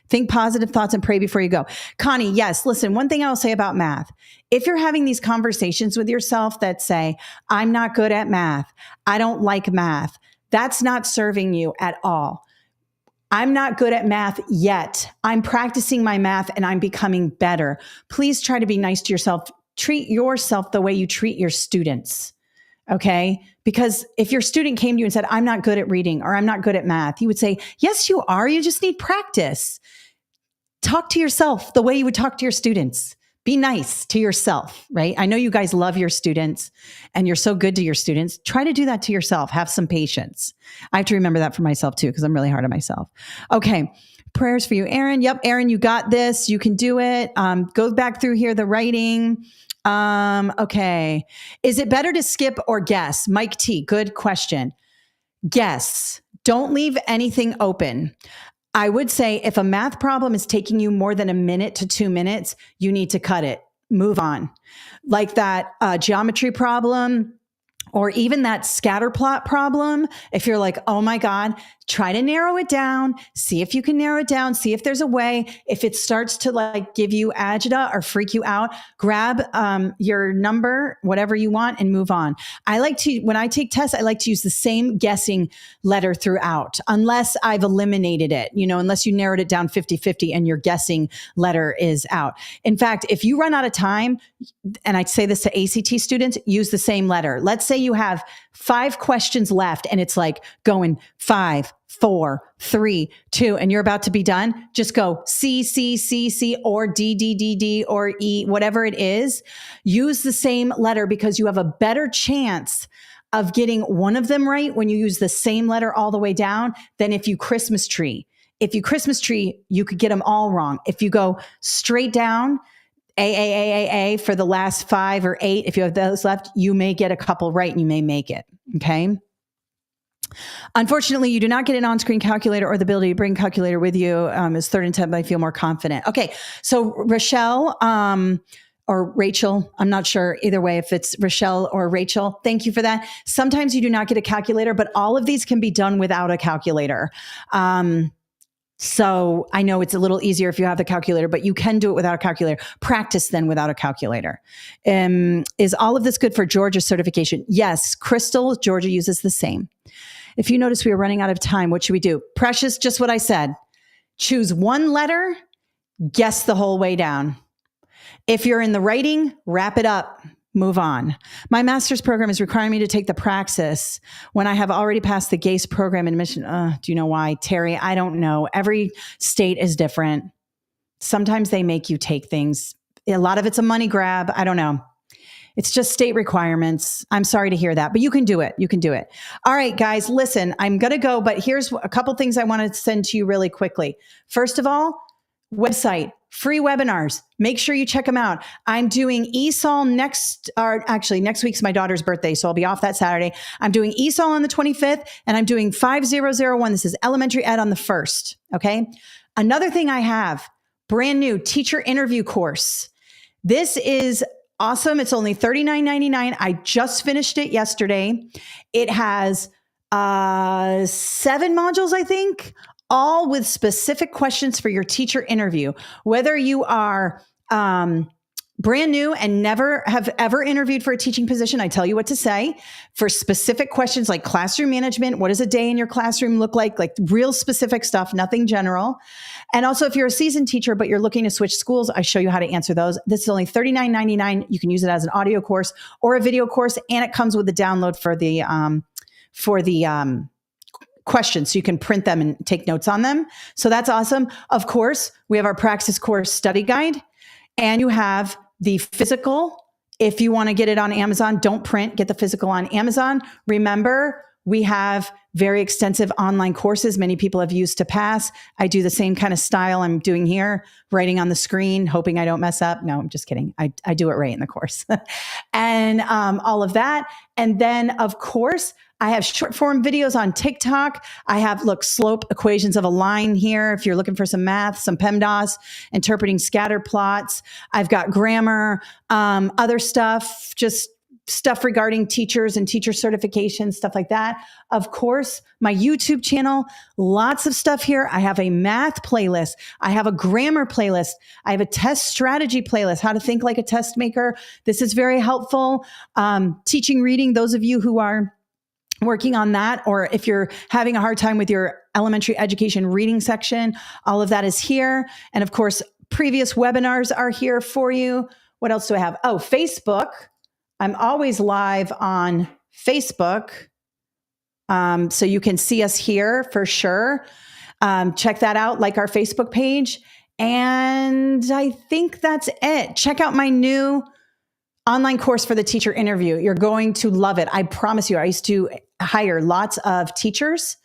Think positive thoughts and pray before you go. Connie, yes. Listen, one thing I'll say about math. If you're having these conversations with yourself that say, I'm not good at math, I don't like math, that's not serving you at all. I'm not good at math yet. I'm practicing my math and I'm becoming better. Please try to be nice to yourself. Treat yourself the way you treat your students. Okay? Because if your student came to you and said, I'm not good at reading or I'm not good at math, you would say, yes, you are. You just need practice. Talk to yourself the way you would talk to your students. Be nice to yourself, right? I know you guys love your students and you're so good to your students. Try to do that to yourself. Have some patience. I have to remember that for myself too, because I'm really hard on myself. Okay. Prayers for you, Aaron. Yep. Aaron, you got this. You can do it. Go back through here, the writing. Okay. Is it better to skip or guess? Mike T, good question. Guess. Don't leave anything open. I would say if a math problem is taking you more than a minute to 2 minutes, you need to cut it, move on. Like that geometry problem, or even that scatter plot problem. If you're like, oh my God, try to narrow it down. See if you can narrow it down. See if there's a way. If it starts to like give you agita or freak you out, grab your number, whatever you want, and move on. When I take tests, I like to use the same guessing letter throughout, unless I've eliminated it, unless you narrowed it down 50-50 and your guessing letter is out. In fact, if you run out of time, and I say this to ACT students, use the same letter. Let's say you have 5 questions left and it's like going 5, 4, 3, 2, and you're about to be done. Just go C, C, C, C, or D, D, D, D, or E, whatever it is. Use the same letter because you have a better chance of getting one of them right when you use the same letter all the way down than if you Christmas tree. If you Christmas tree, you could get them all wrong. If you go straight down, A for the last 5 or 8, if you have those left, you may get a couple right and you may make it. Okay. Unfortunately, you do not get an on-screen calculator or the ability to bring a calculator with you. As third attempt, I feel more confident. Okay. So Rochelle, or Rachel, I'm not sure either way if it's Rochelle or Rachel. Thank you for that. Sometimes you do not get a calculator, but all of these can be done without a calculator. So I know it's a little easier if you have the calculator, but you can do it without a calculator. Practice then without a calculator. Is all of this good for Georgia certification? Yes. Crystal, Georgia uses the same. If you notice we are running out of time, what should we do? Precious, just what I said. Choose one letter, guess the whole way down. If you're in the writing, wrap it up. Move on. My master's program is requiring me to take the Praxis when I have already passed the GACE program admission. Do you know why? Terry, I don't know. Every state is different. Sometimes they make you take things. A lot of it's a money grab. I don't know. It's just state requirements. I'm sorry to hear that, but you can do it. You can do it. All right, guys, listen, I'm going to go, but here's a couple things I want to send to you really quickly. First of all, website, free webinars. Make sure you check them out. I'm doing ESOL next week's my daughter's birthday, so I'll be off that Saturday. I'm doing ESOL on the 25th, and I'm doing 5001. This is elementary ed on the 1st. Okay. Another thing I have, brand new teacher interview course. This is awesome. It's only $39.99. I just finished it yesterday. It has 7 modules, I think, all with specific questions for your teacher interview. Whether you are brand new and never have ever interviewed for a teaching position, I tell you what to say for specific questions like classroom management. What does a day in your classroom look like real specific stuff, nothing general. And also if you're a seasoned teacher, but you're looking to switch schools, I show you how to answer those. This is only $39.99. You can use it as an audio course or a video course. And it comes with the download for the questions, so you can print them and take notes on them. So that's awesome. Of course, we have our Praxis Core study guide, and you have the physical. If you want to get it on Amazon, don't print, get the physical on Amazon. Remember, we have very extensive online courses many people have used to pass. I do the same kind of style I'm doing here, writing on the screen, hoping I don't mess up. No, I'm just kidding. I do it right in the course. And all of that. And then, of course, I have short form videos on TikTok. I have, slope equations of a line here. If you're looking for some math, some PEMDAS, interpreting scatter plots. I've got grammar, other stuff, just stuff regarding teachers and teacher certification, stuff like that. Of course, my YouTube channel, lots of stuff here. I have a math playlist. I have a grammar playlist. I have a test strategy playlist, how to think like a test maker. This is very helpful. Teaching reading, those of you who are working on that, or if you're having a hard time with your elementary education reading section, all of that is here. And of course, previous webinars are here for you. What else do I have? Oh, Facebook. I'm always live on Facebook. So you can see us here for sure. Check that out, like our Facebook page. And I think that's it. Check out my new online course for the teacher interview. You're going to love it. I promise you. I used to hire lots of teachers.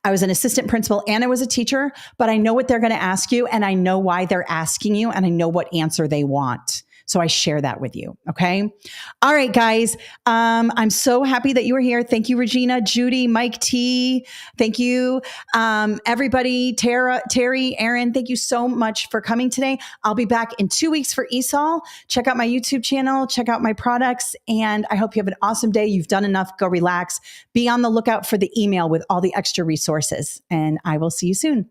I was an assistant principal and I was a teacher, but I know what they're going to ask you, and I know why they're asking you, and I know what answer they want. So I share that with you. Okay. All right, guys. I'm so happy that you were here. Thank you, Regina, Judy, Mike T. Thank you. Everybody, Terry, Aaron, thank you so much for coming today. I'll be back in 2 weeks for ESOL. Check out my YouTube channel, check out my products, and I hope you have an awesome day. You've done enough. Go relax. Be on the lookout for the email with all the extra resources, and I will see you soon.